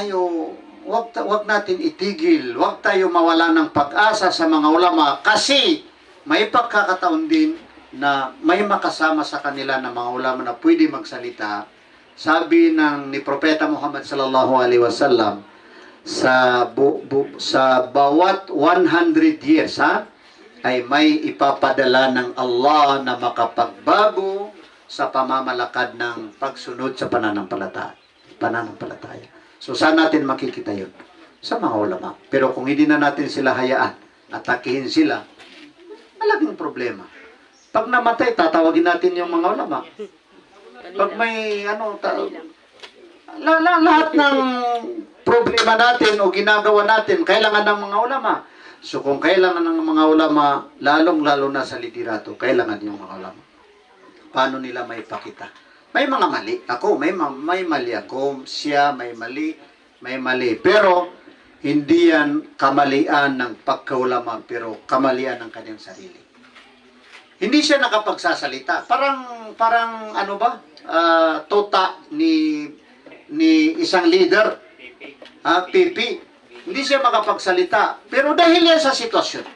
natin itigil, wag tayo mawala ng pag-asa sa mga ulama kasi may pagkakataon din na may makasama sa kanila na mga ulama na pwede magsalita. Sabi ni Propeta Muhammad sallallahu alaihi wasallam, sa bawat 100 years ay may ipapadala ng Allah na makapagbago sa pamamalakad ng pagsunod sa pananampalataya. So saan natin makikita yun? Sa mga ulama. Pero kung hindi na natin sila hayaan, atakihin sila, malaking problema. Pag namatay, tatawagin natin yung mga ulama. Pag may lahat ng problema natin o ginagawa natin, kailangan ng mga ulama. So kung kailangan ng mga ulama, lalong-lalo na sa liderato, kailangan yung mga ulama. Paano nila may pakita? May mga mali. Ako, may mali ako. Siya, may mali. Pero, hindi yan kamalian ng pagkaulama, pero kamalian ng kanyang sarili. Hindi siya nakapagsasalita. Parang ano ba? Tota ni isang leader. PP. Hindi siya makapagsalita. Pero dahil yan sa sitwasyon.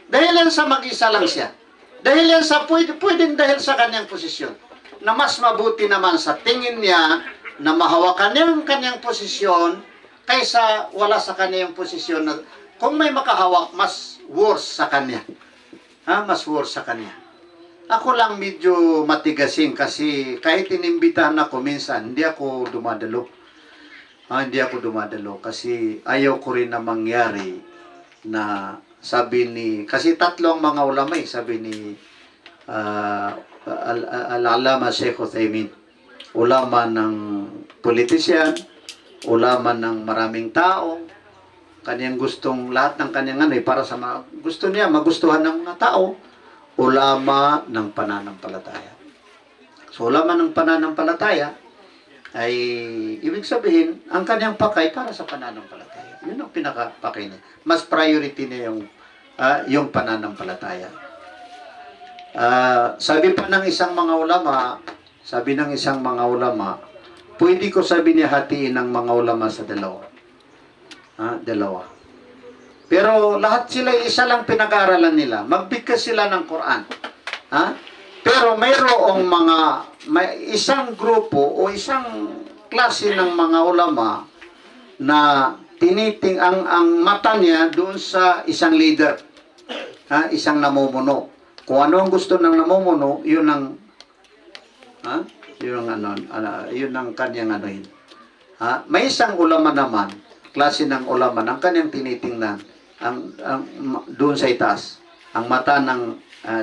Dahil yan sa mag-isa lang siya. Dahil yan sa pwedeng dahil sa kanyang posisyon. Na mas mabuti naman sa tingin niya na mahawakan yung kanyang posisyon kaysa wala sa kanyang posisyon na kung may makahawak, mas worse sa kanya. Mas worse sa kanya. Ako lang medyo matigasin kasi kahit inimbitahan ako minsan, hindi ako dumadalo. Hindi ako dumadalo kasi ayaw ko rin na mangyari na kasi tatlong mga ulama sabi ni Al-Alama Sheikh Uthaymin, ulama ng politisyan, ulama ng maraming tao, kanyang gustong lahat ng kanyang para sa gusto niya magustuhan ng mga tao, ulama ng pananampalataya. So ulama ng pananampalataya ay ibig sabihin ang kanyang pakay para sa pananampalataya. Yun ang pinakapakay niya. Mas priority niya yung pananampalataya. Sabi ng isang mga ulama, pwede ko sabi niya hatiin ng mga ulama sa dalawa. Dalawa. Pero lahat sila isa lang pinag-aaralan nila. Magbigkas sila ng Quran. Pero mayroong may isang grupo o isang klase ng mga ulama na ang mata niya doon sa isang leader. Isang namumuno. Kung ano ang gusto ng namumuno, yun ang kanyang anuhin. May isang ulama naman, klase ng ulama, ang kanyang tinitingnan, doon sa itaas, ang mata ng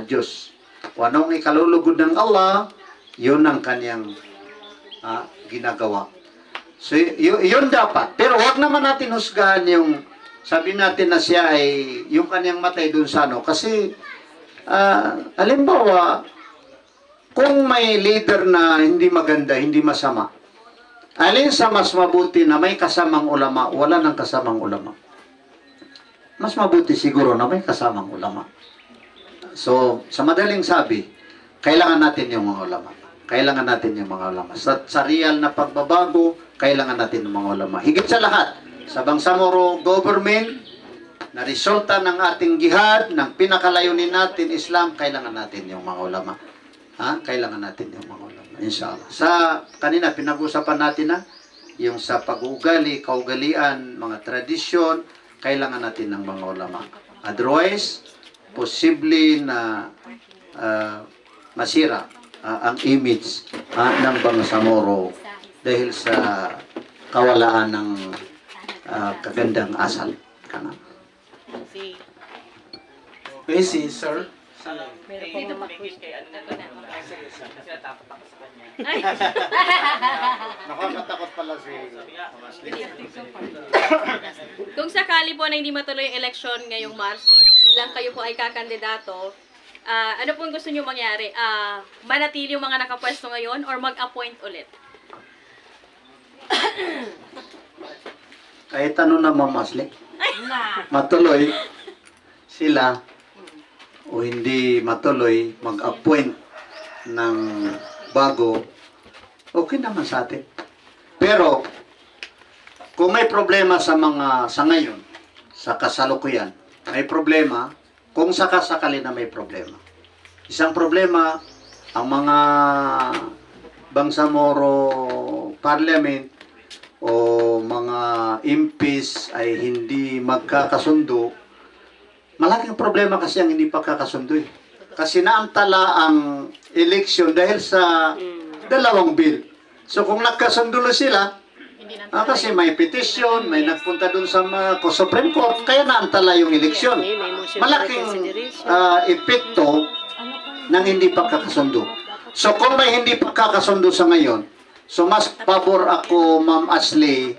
Diyos. Kung anong ikalulugod ng Allah, yun ang kanyang ginagawa. So, yun dapat. Pero wag naman natin husgahan yung, sabi natin na siya ay, yung kanyang matay doon sa kasi, halimbawa, kung may leader na hindi maganda, hindi masama, alin sa mas mabuti na may kasamang ulama, wala ng kasamang ulama? Mas mabuti siguro na may kasamang ulama. So, sa madaling sabi, kailangan natin yung mga ulama. Kailangan natin yung mga ulama. Sa real na pagbabago, kailangan natin yung mga ulama. Higit sa lahat, sa Bangsamoro government, na resulta ng ating jihad, ng pinakalayunin natin, Islam, kailangan natin yung mga ulama. Kailangan natin yung mga ulama. Inshallah. Sa kanina, pinag-usapan natin yung sa pag-ugali, kaugalian, mga tradisyon, kailangan natin ng mga ulama. Otherwise, posible na masira ang image ng Bangsamoro dahil sa kawalaan ng kagandang asal. Okay, si sir. Nakakatakot pala si Kung sakali po na hindi matuloy yung election ngayong Marso, lang kayo po ay kakandidato, ano pong gusto nyo mangyari? Manatili yung mga nakapwesto ngayon or mag-appoint ulit? kahit ano na mamasli. Matuloy sila o hindi matuloy, mag-appoint ng bago, okay naman sa atin. Pero, kung may problema sa ngayon, sa kasalukuyan, may problema, kung sakasakali na may problema. Isang problema, ang mga Bangsamoro Parliament o mga MPs ay hindi magkakasundo. Malaking problema kasi ang hindi pagkakasundo eh. Kasi naantala ang election dahil sa dalawang bill. So kung nagkasundo na sila, kasi may petition, may nagpunta dun sa Supreme Court, kaya naantala yung eleksyon. Malaking epekto ng hindi pagkakasundo. So kung may hindi pagkakasundo sa ngayon, so mas pabor ako, Ma'am Ashley,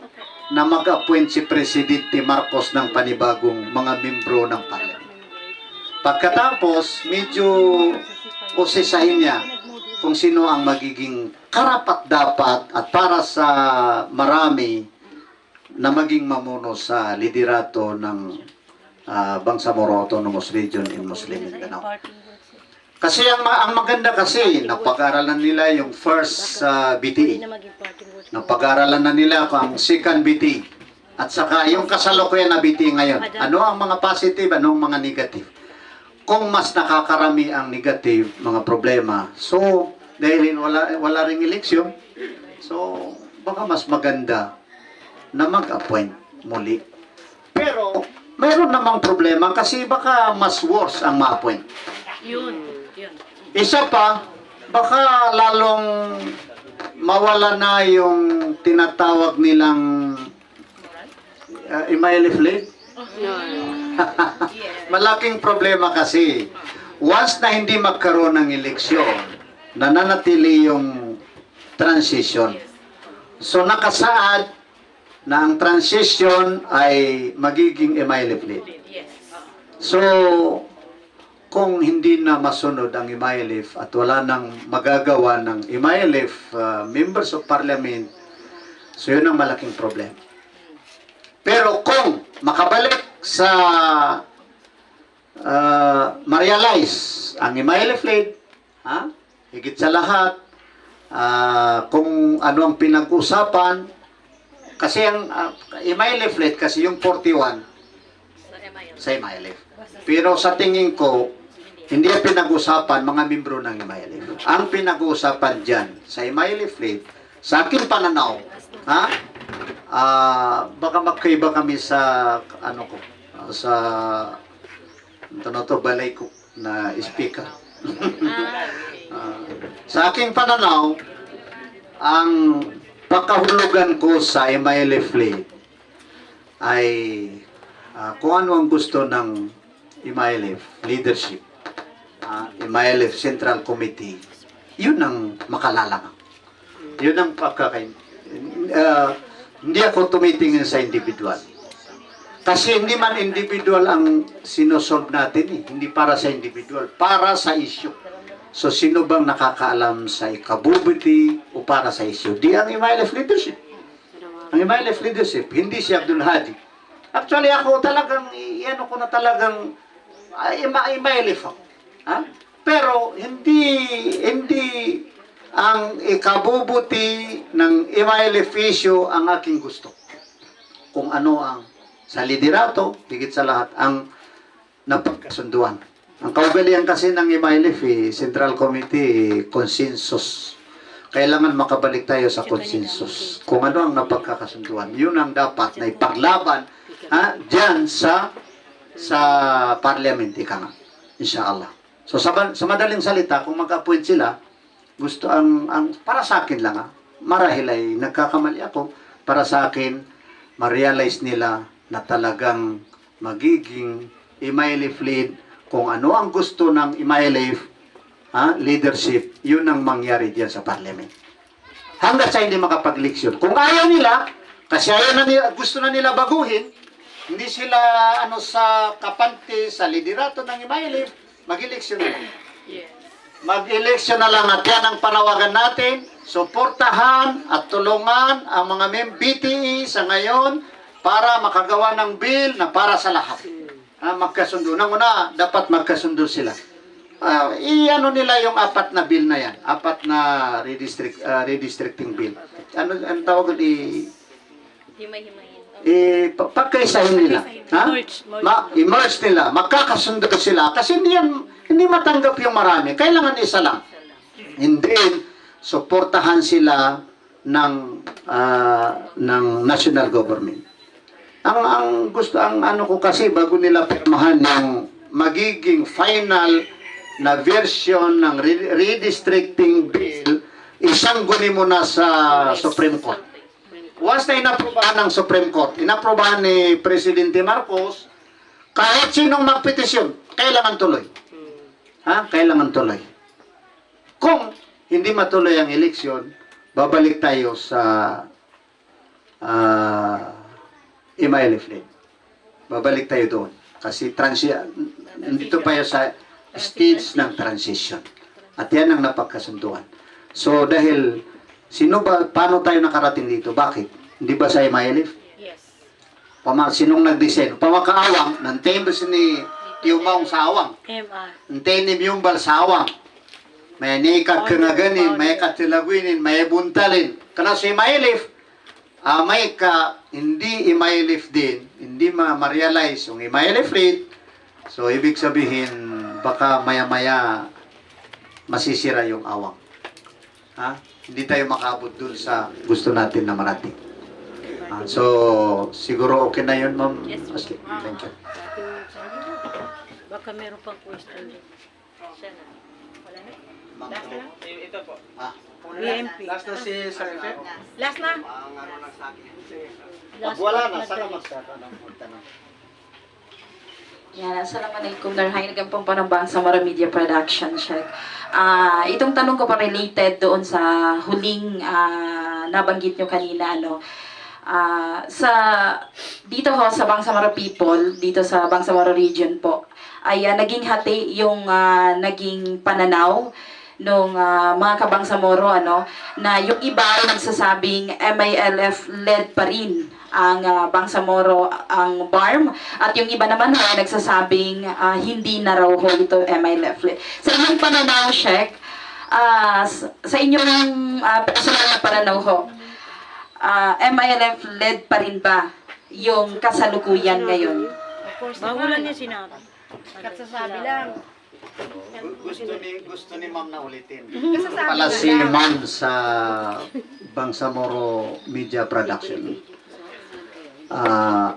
na mag-appoint si Presidente Marcos ng panibagong mga membro ng Parliament. Pagkatapos, medyo usisahin niya kung sino ang magiging karapat-dapat at para sa marami na maging mamuno sa liderato ng Bangsamoro Autonomous Region in Muslim Mindanao. Kasi ang maganda kasi, napag-aralan nila yung first BTE. Napag-aralan na nila ang second BTE. At saka yung kasalukuyan na BTE ngayon. Ano ang mga positive, ano ang mga negative? Kung mas nakakarami ang negative, mga problema, so, dahil wala ring eleksyon, so, baka mas maganda na mag-appoint muli. Pero, mayroon namang problema kasi baka mas worse ang ma-appoint. Yun. Isa pa, baka lalong mawala na yung tinatawag nilang Imayle Flake. Malaking problema kasi. Once na hindi magkaroon ng eleksyon, nananatili yung transition. So nakasaad na ang transition ay magiging Imayle Flake. So, kung hindi na masunod ang IMAILF at wala nang magagawa ng IMAILF members of parliament, so yun ang malaking problema. Pero kung makabalik sa ma-realize ang IMAILF lead, higit sa lahat, kung ano ang pinag-usapan, kasi ang IMAILF lead, kasi yung 41 sa IMAILF. Pero sa tingin ko, hindi ang pinag-usapan mga membro ng IMAILF. Ang pinag-usapan dyan sa IMAILF lead, sa aking pananaw, baka magkaiba kami sa balay ko na speaker. Sa aking pananaw, ang pagkahulugan ko sa IMAILF lead ay kung ano ang gusto ng IMAILF leadership, IMAILF Central Committee, yun ang makalalang. Yun ang hindi ako tumitingin sa individual. Kasi hindi man individual ang sinosolve natin eh. Hindi para sa individual, para sa issue. So sino bang nakakaalam sa ikabubuti o para sa issue? Di ang IMAILF leadership. Ang IMAILF leadership, hindi si Abdul Hadi. Actually ako talagang, talagang IMAILF ako. Pero hindi ang ikabubuti ng IMAILF issue ang aking gusto. Kung ano ang sa liderato, higit sa lahat, ang napagkasunduan. Ang kaugalian kasi ng IMAILF, Central Committee, consensus. Kailangan makabalik tayo sa consensus. Kung ano ang napagkakasunduan, yun ang dapat na ipaglaban dyan sa parliament, ika nga. Inshallah. So sa madaling salita, kung mag-appoint sila, gusto para sa akin lang marahil ay nagkakamali ako, para sa akin, ma-realize nila na talagang magiging IMAILF lead, kung ano ang gusto ng IMAILF leadership, yun ang mangyari diyan sa parliament. Hanggat sa hindi makapag-eleksyon. Kung ayaw nila, kasi gusto na nila baguhin, hindi sila sa kapante sa liderato ng IMAILF, mag-eleksyon na lang. Mag-eleksyon na lang at yan ang panawagan natin. Suportahan at tulungan ang mga BTE sa ngayon para makagawa ng bill na para sa lahat. Magkasundo. Nang una, dapat magkasundo sila. i-ano nila yung 4 na bill na yan. 4 na redistricting bill. Ano tawag Himay-himayin. pagkaisahin nila. Ha? I-merge nila. Magkakasundo sila. Kasi hindi matanggap yung marami. Kailangan isa lang. And then, suportahan sila ng national government. Ang ano ko kasi bago nila pirmahan yung magiging final na version ng redistricting bill, isang guni mo na sa Supreme Court. Once na inaprobahan ng Supreme Court, inaprobahan ni Presidente Marcos, kahit sinong magpetisyon, kailangan tuloy. Kailangan tuloy. Kung hindi matuloy ang eleksyon, babalik tayo sa Imayliflin. Babalik tayo doon. Kasi nandito pa yun sa stage ng transition. At yan ang napagkasunduan. So dahil, paano tayo nakarating dito? Bakit? Hindi ba sa Imaylif? Yes. Sinong nag-design? Pamakaawang, nantembos ni Tiumaong sa awang. Nantenim yung bal sa awang. May nikat kangaganin, may katilagwinin, may buntalin. Kana sa Imaylif, hindi Imaylif din, hindi ma-realize yung Imaylif rate. So, ibig sabihin, baka maya-maya masisira yung awang. Hindi tayo makabot dun sa gusto natin na marating. So, siguro okay na yun, ma'am? Yes. Okay. Thank you. Baka meron pang question din. Siya na. Wala na? Last na? Ito po. BMP. Last na si Sir Efe. Last na? Pag wala na, saka magkakaroon ng tanong. Yan, assalamualaikum narhainagan pong panambang sa Mara Media Production Check. Itong tanong ko pa related doon sa huling nabanggit nyo kanina, sa dito ho sa Bangsamoro people, dito sa Bangsamoro region po, ay naging hati yung naging pananaw nung mga kabangsamoro na yung iba ay nagsasabing MILF led pa rin ang Bangsamoro ang BARM at yung iba naman ay nagsasabing hindi na raw ho ito MILF led. Sa inyong pananaw, Sheikh, sa inyong personal na pananaw ho, MILF led pa rin ba yung kasalukuyan ngayon? Bagulan niya sinabi. Katsasabi lang. Gusto ni ma'am na ulitin. Pala si ma'am sa Bangsamoro Media Production.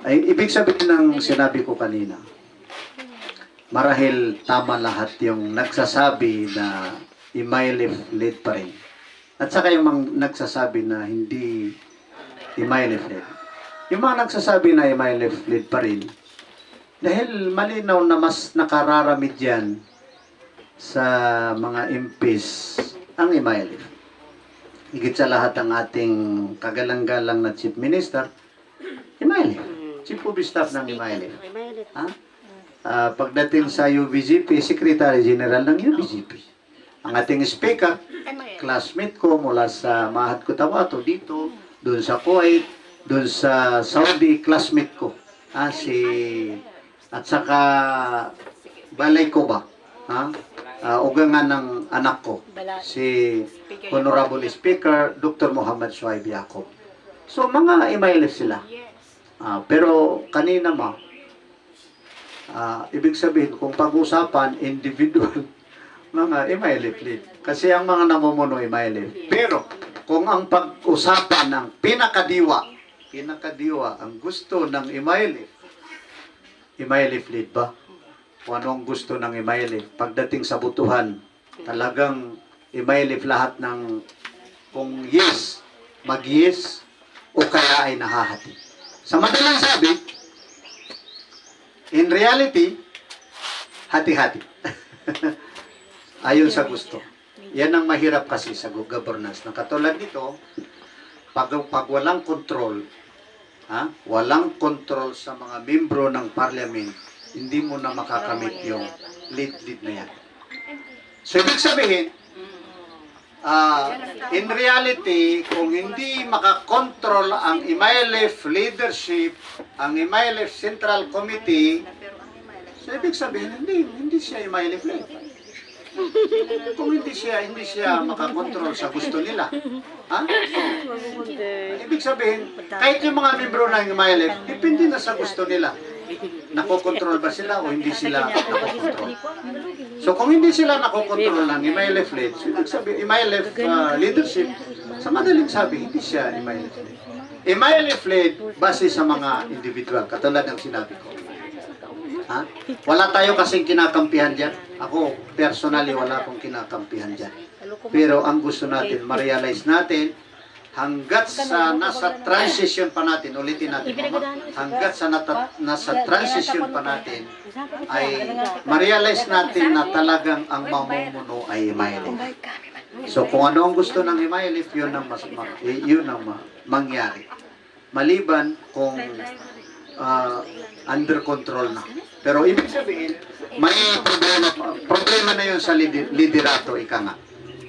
Ibig sabihin ng sinabi ko kanina, marahil tama lahat yung nagsasabi na Imaylif lead pa rin. At saka yung mga nagsasabi na hindi Imaylif lead. Yung mga nagsasabi na Imaylif lead pa rin, dahil malinaw na mas nakararamid yan sa mga MPs ang Imaylif. Higit sa lahat ang ating kagalang-galang na Chief Minister, Imaylif. Chief of Staff ng Imaylif. Pagdating sa UBGP, Secretary General ng UBGP. Ang ating Speaker, classmate ko mula sa Mahat Cotabato dito, doon sa Kuwait, doon sa Saudi, classmate ko. At saka balay ko ba? Ugangan ng anak ko, si Honorable Speaker Dr. Muhammad Shuaib Yaqub. So, mga Imaylif sila. Pero kanina ibig sabihin, kung pag-usapan, individual, mga Imaylif lead. Kasi ang mga namumuno Imaylif. Pero, kung ang pag-usapan ng pinakadiwa, ang gusto ng Imaylif lead ba? Kung anong gusto ng Imaylif. Pagdating sa butuhan, talagang Imaylif lahat ng kung yes, mag-yes, o kaya ay nahahati. Sa madalang sabi, in reality, hati-hati. Ayon sa gusto. Yan ang mahirap kasi sa governance. Katulad nito, pag walang control, walang control sa mga membro ng parliament, hindi mo na makakamit yung lead na yan. So, ibig sabihin, in reality, kung hindi makakontrol ang Imaylif leadership, ang Imaylif Central Committee, so ibig sabihin, hindi siya Imaylif lead. Kung hindi siya makakontrol sa gusto nila. Ha? Ibig sabihin, kahit yung mga membro ng MILF, depende na sa gusto nila. Nakokontrol ba sila o hindi sila nakokontrol? So kung hindi sila nakokontrol ng MILF lead, ibig sabihin, MILF leadership, sa madaling sabi, hindi siya MILF lead. MILF lead base sa mga individual, katulad ng sinabi ko. Ha? Wala tayo kasing kinakampihan dyan. Ako, personally, wala akong kinakampihan dyan. Pero ang gusto natin, ma-realize natin, hanggat sa nasa transition pa natin, ulitin natin, hanggat sa nasa transition pa natin, ay ma-realize natin na talagang ang mamumuno ay MILF. So kung ano ang gusto ng MILF, yun ang mangyari. Maliban kung under control na. Pero ibig sabihin, may problema na yun sa liderato, ika nga.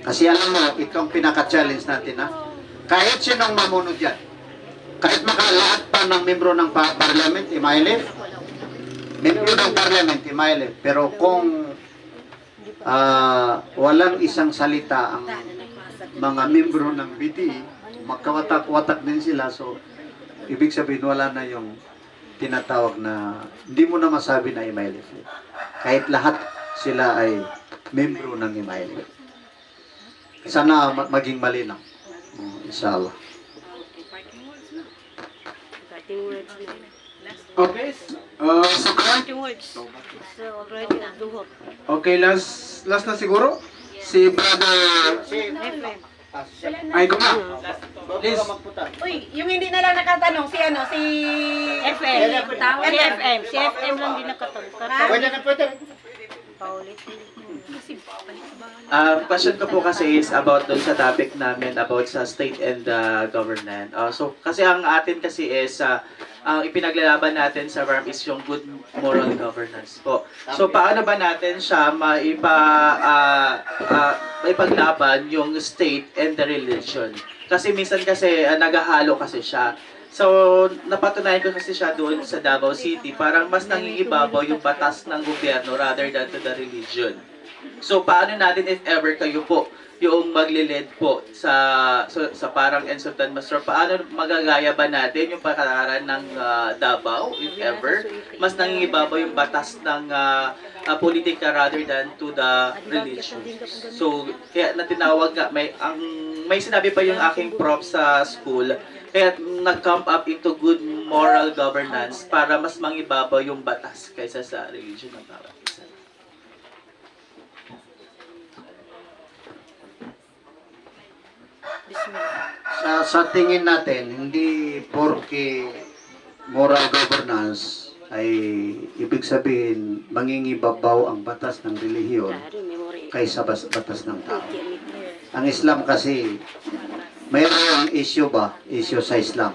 Kasi alam mo, itong pinaka-challenge natin, ha? Kahit sinong mamunod yan, kahit makalahat pa ng membro ng parliament, MILF, membro ng parliament, MILF, pero kung walang isang salita ang mga membro ng BDE, magkawatak-watak din sila, so ibig sabihin wala na yung tinatawag na, hindi mo na masabi na MILF. Kahit lahat sila ay membro ng MILF. Sana maging malinaw. Inshallah. Okay. Okay, last na siguro. Si brother ay go na. Please. Uy, yung hindi na lang nakatanong, si FM. Si FM lang din nakatanong. Question ko po kasi is about doon sa topic namin about sa state and government. So kasi ang atin kasi is ang ipinaglalaban natin sa VARM is yung good moral governance po. So paano ba natin siya maipaglaban yung state and the religion? Kasi minsan kasi naghahalo kasi siya. So, napatunayan ko kasi siya doon sa Davao City, parang mas nangingibabaw yung batas ng gobyerno rather than to the religion. So, paano natin if ever kayo po yung maglilid po sa parang Ensultan Master, paano magagaya ba natin yung pakararan ng Davao if ever mas nangingibabaw yung batas ng politika rather than to the religion. So, kaya natinawag nga, may sinabi pa yung aking prof sa school, kaya nag-come up into good moral governance para mas mangibabaw yung batas kaysa sa religion ng bawat isa. Sa tingin natin, hindi porke moral governance ay ibig sabihin mangingibabaw ang batas ng relihiyon kaysa batas ng tao. Ang Islam kasi, mayroong issue sa Islam.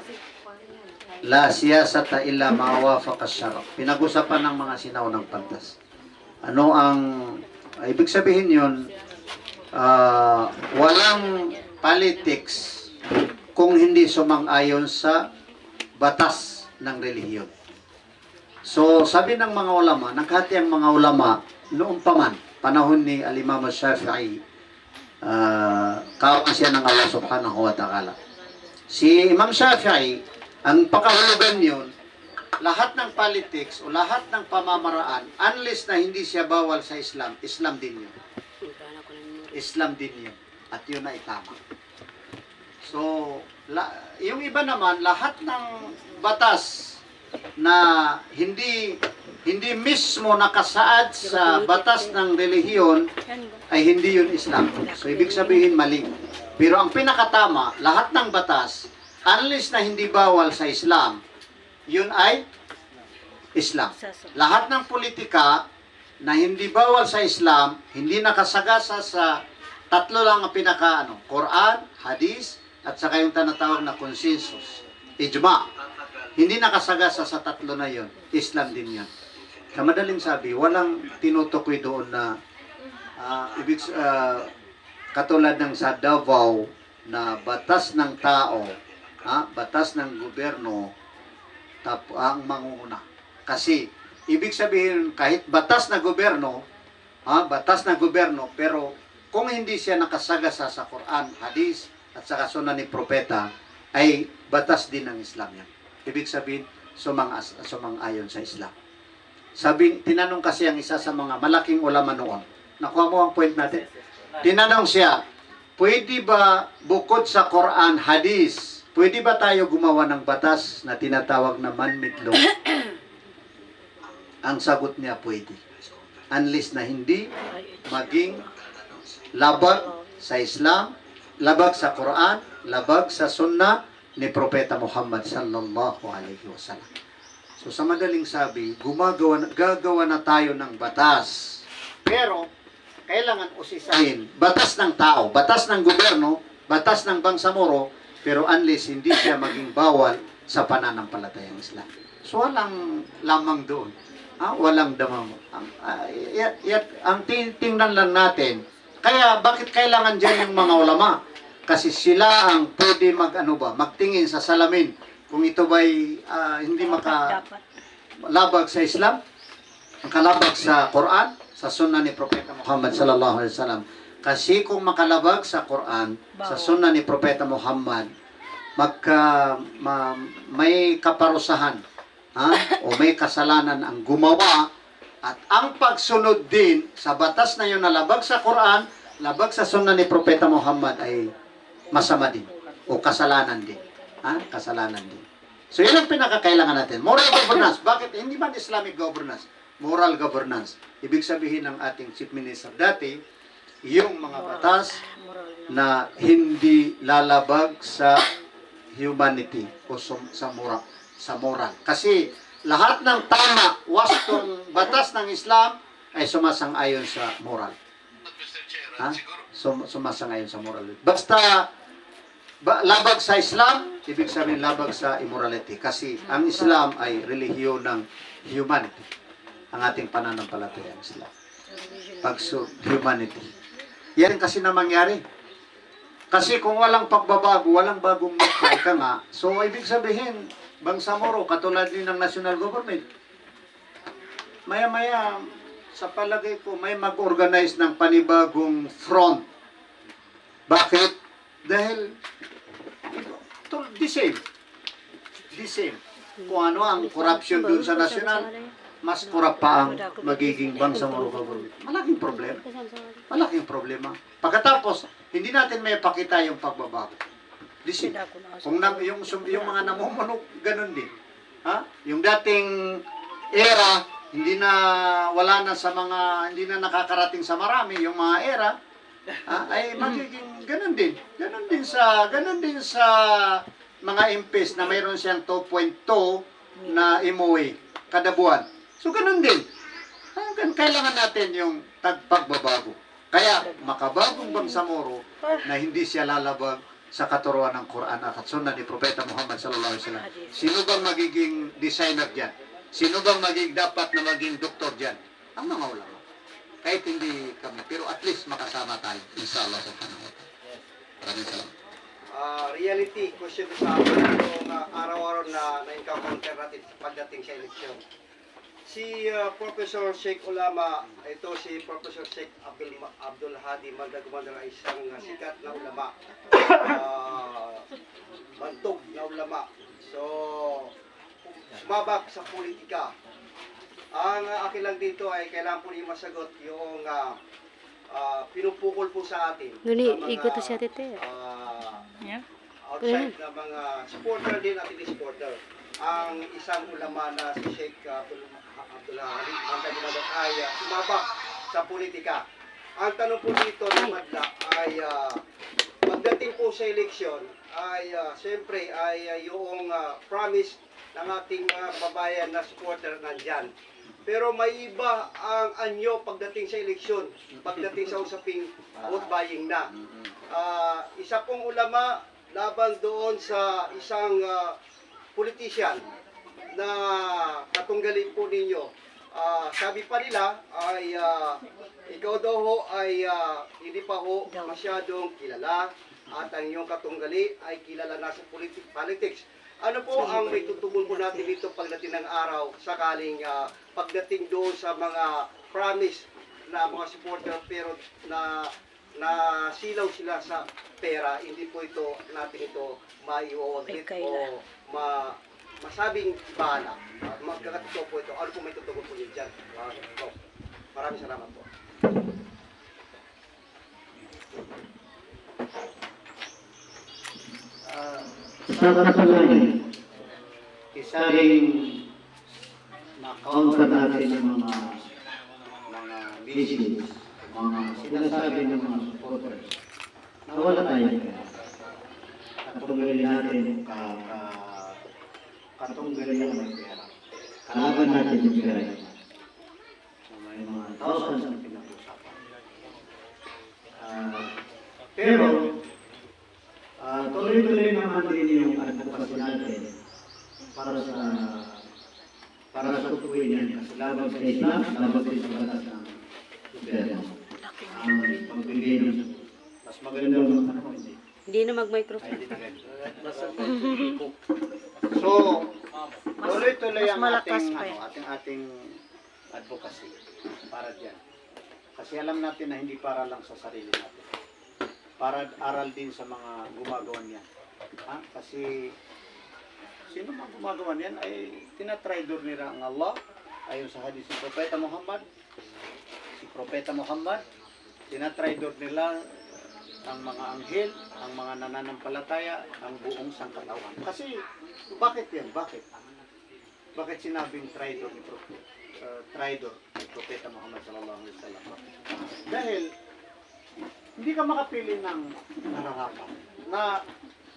La siyasata illa mawafaq asyara. Pinag-usapan ng mga sinaunang pantas. Ano ang ibig sabihin yun? Walang politics kung hindi sumang-ayon sa batas ng relihiyon. So, sabi ng mga ulama, naghati ang mga ulama noong paman, panahon ni Al-Imam Shafi'i, kawan siya ng Allah subhanahu wa ta'ala. Si Imam Shafi'i, ang pakahulugan yun, lahat ng politics o lahat ng pamamaraan, unless na hindi siya bawal sa Islam, Islam din yun. Islam din yun. At yun ay tama. So, yung iba naman, lahat ng batas na hindi mismo nakasaad sa batas ng relihiyon ay hindi yun Islam. So, ibig sabihin mali. Pero ang pinakatama, lahat ng batas, unless na hindi bawal sa Islam, yun ay Islam. Lahat ng politika na hindi bawal sa Islam, hindi nakasagasa sa tatlo lang ang Quran, Hadith, at saka yung tinatawag na consensus, ijma. Hindi nakasagasa sa tatlo na yon, Islam din yan. Kamadaling sabi, walang tinutukoy doon na katulad ng sa Davao na batas ng tao, batas ng gobyerno ang mangunguna. Kasi ibig sabihin kahit batas na gobyerno, batas ng gobyerno, pero kung hindi siya nakasagasa sa Quran, Hadis, at saka sunan ni Propeta, ay batas din ng Islam yan. Ibig sabihin, sumang-ayon sa Islam. Tinanong kasi ang isa sa mga malaking ulama noon. Nakuha mo ang point natin? Tinanong siya, pwede ba bukod sa Quran, Hadis, pwede ba tayo gumawa ng batas na tinatawag na man-made law? Ang sagot niya, pwede. Unless na hindi maging labag sa Islam, labag sa Quran, labag sa Sunnah ni Propeta Muhammad sallallahu alaihi wasallam. So sa madaling sabi, gagawa na tayo ng batas. Pero kailangan usisahin, batas ng tao, batas ng gobyerno, batas ng bangsamoro, pero unless hindi siya maging bawal sa pananampalatayang Islam. So walang lamang doon. Walang damang. Ang tingnan lang natin, kaya bakit kailangan dyan yung mga ulama? Kasi sila ang pwede magtingin sa salamin kung ito ba'y hindi makalabag sa Islam, makalabag sa Quran, sa Sunnah ni Propeta Muhammad sallallahu alaihi wasallam. Kasi kung makalabag sa Quran, sa Sunnah ni Propeta Muhammad, may kaparusahan, o may kasalanan ang gumawa, at ang pagsunod din sa batas na yun na labag sa Quran, labag sa Sunnah ni Propeta Muhammad ay masama din o kasalanan din. Kasalanan din. So yun ang pinakakailangan natin. Moral governance. Bakit? Hindi man Islamic governance. Moral governance. Ibig sabihin ng ating Chief Minister dati, yung mga batas na hindi lalabag sa humanity o sa moral. Kasi lahat ng tama, wastong batas ng Islam ay sumasang-ayon sa moral. Sumasang-ayon sa moral. Basta labag sa Islam, ibig sabihin labag sa immorality. Kasi ang Islam ay relihiyon ng humanity. Ang ating pananampalataya ng Islam. Humanity. Yan kasi na mangyari. Kasi kung walang pagbabago, walang bagong mukha ka nga, so ibig sabihin, Bangsamoro, katulad din ng national government, maya-maya, sa palagay ko, may mag-organize ng panibagong front. Bakit? Dahil, the same. Kung ano ang corruption dun sa national, mas kurap pa ang magiging Bangsamoro government. Malaking problema. Pagkatapos, hindi natin may pakita yung pagbabago. Kung yung mga namumuno, ganun din. Yung dating era, hindi na nakakarating sa marami, yung mga era, ay magiging ganun din. Ganun din sa mga MPs na mayroon siyang 2.2 na MOA kada buwan. So ganun din. Kailangan natin yung pagbabago. Kaya makabagong Bangsamoro na hindi siya lalabag sa katuruan ng Quran at Sunnah ni Propeta Muhammad sallallahu alaihi wasallam. Sino bang magiging designer diyan? Sino bang dapat na maging doktor diyan? Ang mga ulama. Kahit hindi kami, pero at least makasama tayo. Inshallah subhanahu wa ta'ala. Maraming salamat. Reality, question sa akin itong araw-araw na na-encounter natin pagdating sa eleksyon. Si Professor Sheikh Ulama, ito si Professor Sheikh Abdul Hadi Mandagumandar ay isang sikat na ulama, bantog na ulama. So, sumabak sa politika. Ang akin lang dito ay kailangan po niyo masagot yung pinupukol po sa atin. Outside na mga supporter din at hindi supporter. Ang isang ulama na si Sheikh Abdul Hadi Mandagumandar ay sumabak sa politika. Ang tanong po dito ng Madla ay pagdating po sa eleksyon ay siyempre ay yung promise ng ating mga kababayan na supporter nandyan. Pero may iba ang anyo pagdating sa eleksyon, pagdating sa usaping vote buying na. Isa pong ulama laban doon sa isang politician na katunggalin po ninyo. Sabi pa nila ay ikaw daw ho ay hindi pa ho masyadong kilala at ang iyong katunggali ay kilala na sa politics. Ano po ang may tutugon po natin dito pagdating ng araw sakaling pagdating doon sa mga promise na mga supporter pero na silaw sila sa pera, hindi po ito natin ito mai-audit o masabing bala. Magkakatotoo po ito. Ano po may tutugon po yun dyan? Maraming salamat po. Sa katunayan, isa rin na-counter natin ng mga business, mga sinasabi ng mga supporters, na wala tayong pera. Katunggalin natin, katunggalin ang may pera. Kalaban natin yung pera yun. So, may mga thousands ang pinag-usapan. Pero, tuloy-tuloy naman din yung advocacy natin para sa tutuin yan. Kasi labag sa Islam, labag din sa batas ng gobyerno. Ang pagbigay ng mas magandang Hindi na mag-microphone. So, tuloy-tuloy ang malakas pa yan. ating advocacy para diyan. Kasi alam natin na hindi para lang sa sarili natin. Para aral din sa mga gumagawa niyan. Kasi sino mang gumagawa niyan ay tinatraidor nila ang Allah ayon sa hadis ni Propeta Muhammad. Si Propeta Muhammad, tinatraidor nila ang mga anghel, ang mga nananampalataya, ang buong sangkatauhan. Kasi bakit yan? Bakit sinabing traidor ni Propeta Muhammad sallallahu alaihi wasallam? Dahil hindi ka makapili ng nararapat. Na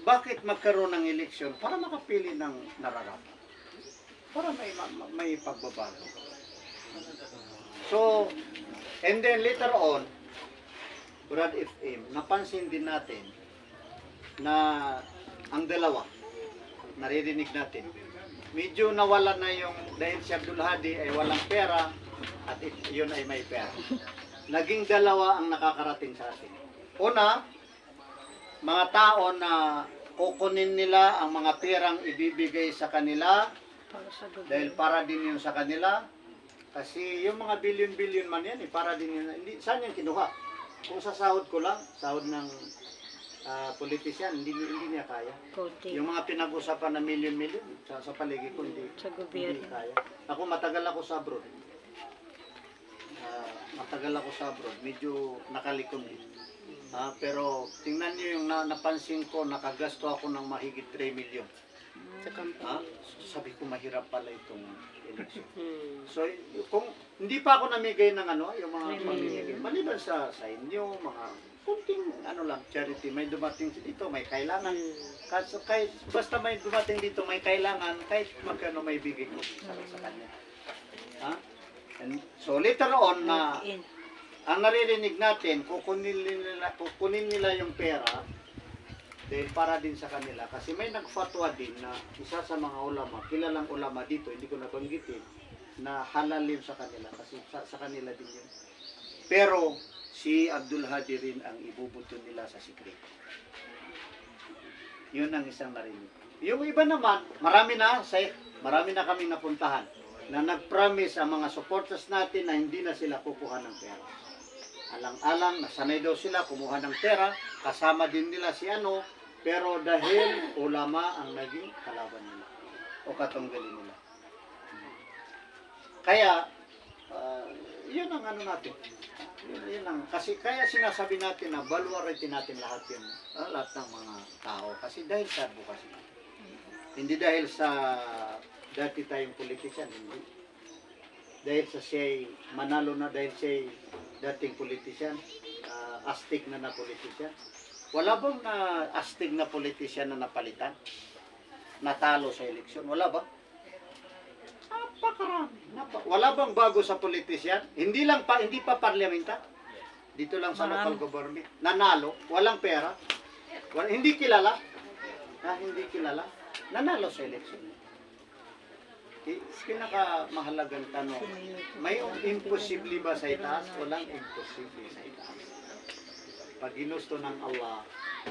bakit magkaroon ng eleksyon? Para makapili ng nararapat. Para may pagbabago. So, and then later on, Brad FM, napansin din natin na ang dalawa, naririnig natin, medyo nawala na yung, dahil si Abdul Hadi ay walang pera at yun ay may pera. Naging dalawa ang nakakarating sa atin. Una, mga tao na kukunin nila ang mga perang ibibigay sa kanila dahil para din yun sa kanila. Kasi yung mga billion-billion man yan, para din yun. Saan yan kinuha? Kung sa sahod ko lang, sahod ng politisyan, hindi niya kaya. Yung mga pinag-usapan na million-million, sa paligid ko, hindi kaya. Ako, matagal ako sa abroad. Medyo nakalikom din. Pero tingnan niyo yung napansin ko, nakagasto ako ng mahigit 3 million. Sabi ko mahirap pala itong election. So kung hindi pa ako namigay ng yung mga pamimigay, maliban sa inyo, mga kunting lang, charity, may dumating dito, may kailangan. Kahit basta may dumating dito, may kailangan, kahit magkano may bigay ko sa kanya. And so later on na ang naririnig natin, kukunin nila yung pera dahil para din sa kanila. Kasi may nagfatwa din na isa sa mga ulama, kilalang ulama dito, hindi ko nabanggitin, na halal yun sa kanila. Kasi sa kanila din yun. Pero si Abdul Hadi rin ang ibubuto nila sa sikreto. Yun ang isang narinig. Yung iba naman, marami na kaming napuntahan na nag-promise ang mga supporters natin na hindi na sila kukuha ng pera. Alang-alang, nasanay daw sila kumuha ng pera, kasama din nila si pero dahil ulama ang naging kalaban nila o katunggalin nila. Kaya, yun ang natin. Yun ang, kasi kaya sinasabi natin na baluaritin natin lahat yun, lahat ng mga tao. Kasi dahil sa advocacy. Hindi dahil sa dati tayong politician, hindi. Dahil sa siya'y manalo na, dahil siya'y dating politician, astig na politician. Wala bang astig na politician na napalitan? Natalo sa eleksyon? Wala ba? Napakarami. Wala bang bago sa politician? Hindi pa parlamenta. Dito lang sa local government. Nanalo, walang pera. Hindi kilala. Hindi kilala. Nanalo sa eleksyon. Pinakamahalagang tanong, may imposible ba sa itaas? Walang imposible sa itaas. Pag ginusto ng Allah,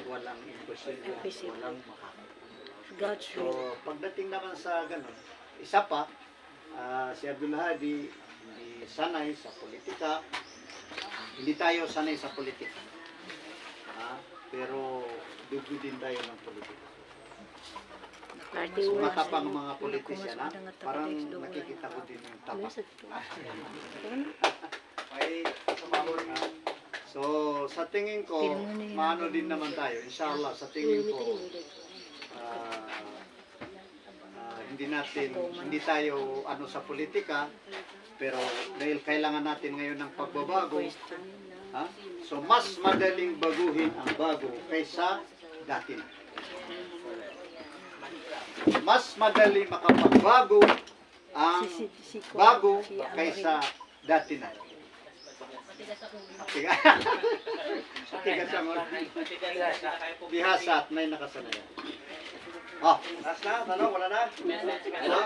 walang imposible, walang makakaya. So, pagdating naman sa ganun, isa pa, si Abdul Hadi, hindi sanay sa politika, Hindi tayo sanay sa politika. Pero dugo din tayo ng politika. So, matapang mga politisyan, parang nakikita ko din yung tapak. Ay, so, sa tingin ko, maano din naman tayo. Inshallah, sa tingin ko, hindi tayo sa politika, pero dahil kailangan natin ngayon ng pagbabago, so mas madaling baguhin ang bago kaysa dati na. Mas madali makapagbago ang bago kaysa dati na. Tigas ang bihasa at may nakasanayan. Last na? Tanong? Wala na? Ano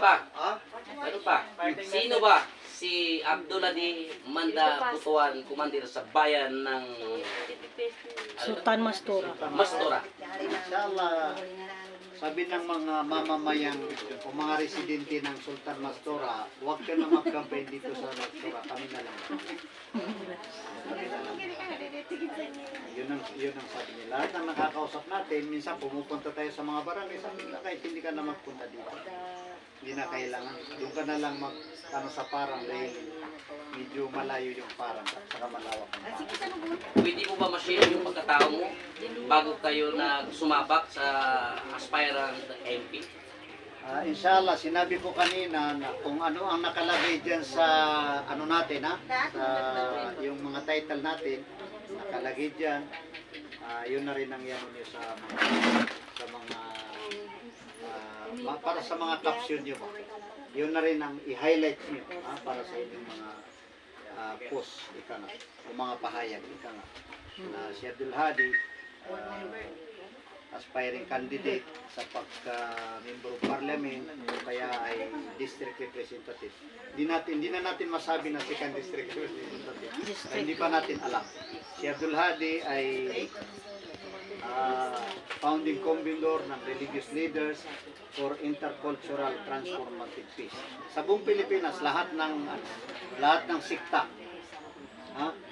pa? Sino ba si Abdulhadi Manda Butuan, kumandir sa bayan ng Sultan Mastura. Mastora? Inshallah, sabi ng mga mamamayang o mga residente ng Sultan Mastora, huwag ka na mag-campaign dito sa Mastora, kami na lang. Yun ang sabi nila. Lahat ng nakakausap natin, minsan pumupunta tayo sa mga barangay, sabi nila kahit hindi ka na magpunta dito. Hindi na kailangan. Doon ka na lang sa parang dahil medyo malayo yung parang saka malawak ang parang. Pwede mo ba ma-share yung pagkatao mo bago kayo sumabak sa aspirant MP? Inshallah, sinabi ko kanina na kung ano ang nakalagay dyan sa natin, sa yung mga title natin, nakalagay dyan, yun na rin ang yan nyo sa mga para sa mga caption nyo. Yun na rin ang i-highlight nyo para sa inyong mga post, o mga pahayag, na si Abdulhadi, aspiring candidate sa pagka-member of parliament o kaya ay district representative. Hindi na natin masabi na second district representative. Hindi pa natin alam. Si Abdulhadi ay founding convener ng Religious Leaders for Intercultural Transformative Peace. Sa buong Pilipinas, lahat ng sikta,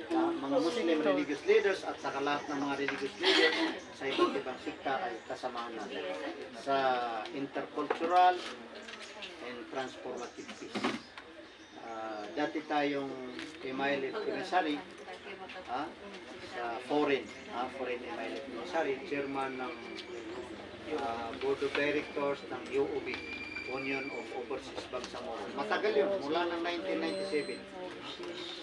mga Muslim religious leaders at saka lahat ng mga religious leaders sa iba't ibang sikta ay kasamahan natin sa intercultural and transformative peace. Dati tayong Emile Commissary sa foreign Emile Commissary, chairman ng board of directors ng UOB, Union of Overseas Bangsamoro. Matagal yun, mula ng 1997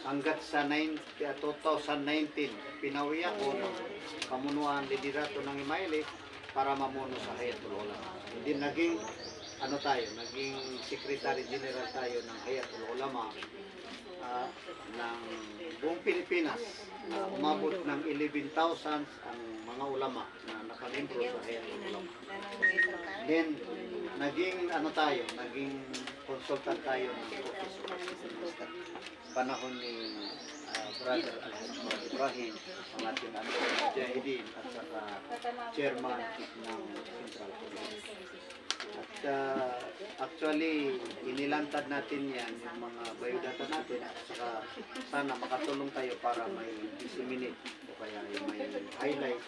hanggat sa 2019, pinawi ako ng pamunuan liderato ng Imayle para mamuno sa Hayatul Ulama. Hindi naging naging Secretary General tayo ng Hayatul Ulama ng buong Pilipinas. Umabot ng 11,000 ang mga ulama na nakalimbro sa Hayatul Ulama. Then, naging naging consultant tayo ng professor. Panahon ni Brother Ibrahim, ang ating Mujahideen at saka chairman ng Central Committee. At actually, inilantad natin yan, yung mga biodata natin, at saka sana makatulong tayo para may disseminate o kaya may highlight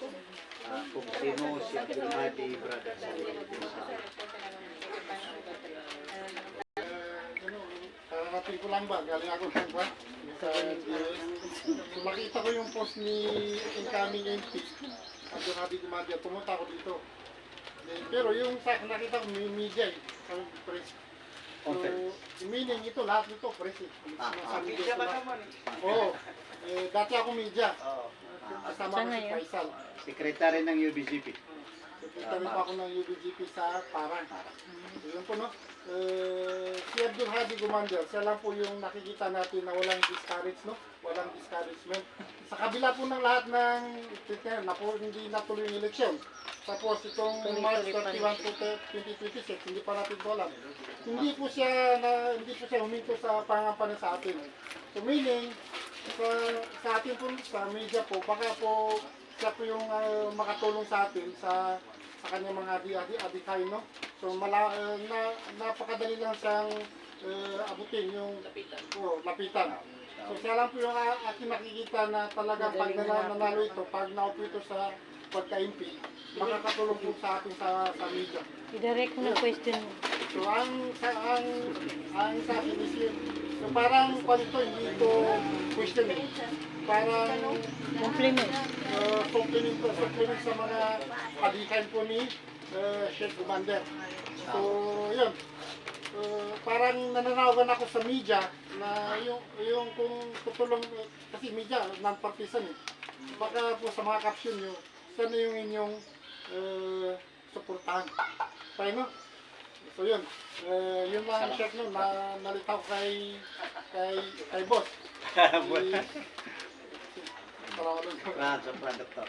kung sino si Abdulhadi Brother Kararating ko lang ba? Galing ako lang ba? Sa US. So, makita ko yung post ni incoming MP. Abdulhadi Gumandia. Pumunta ako dito. Pero yung nakita ko may media sa press. So, meaning ito, lahat nito press sa media ba naman? Oo. Dati ako media. Kasama ko si Faisal. Secretary ng UBGP. Secretary pa ako ng UBGP sa Parang. So, yun po, no? Si Abdulhadi Gumandia, siya lang po yung nakikita natin na walang discourage, no? Walang discouragement. Sa kabila po ng lahat ng hindi natuloy yung eleksyon. Tapos itong March 31 to 2026, hindi pa natin po alam. Hindi po siya huminto sa pangampanan sa atin. So meaning, sa atin po, sa media po, baka po siya po yung makatulong sa atin sa kanyang mga adikain, no? So napakadali lang siyang abutin, yung lapitan. So siya lang po yung aking nakikita na talagang pag nanalo ito, pag naupo ito sa pagka-MP, makakatulong po sa atin sa media. I-direct mo ng question mo. So ang sa akin is yun, so parang ito, hindi ito question eh. Parang Compliment. supplement sa mga adikan po ni Sheikh Gumander. So yun, parang nananawagan ako sa media na yung kung tutulong, kasi media, non-partisan eh. Baka po sa mga caption nyo, sana yung inyong suportahan. Tayo no? So yun, yun lang check nun, nalitaw kay boss. Sa product to.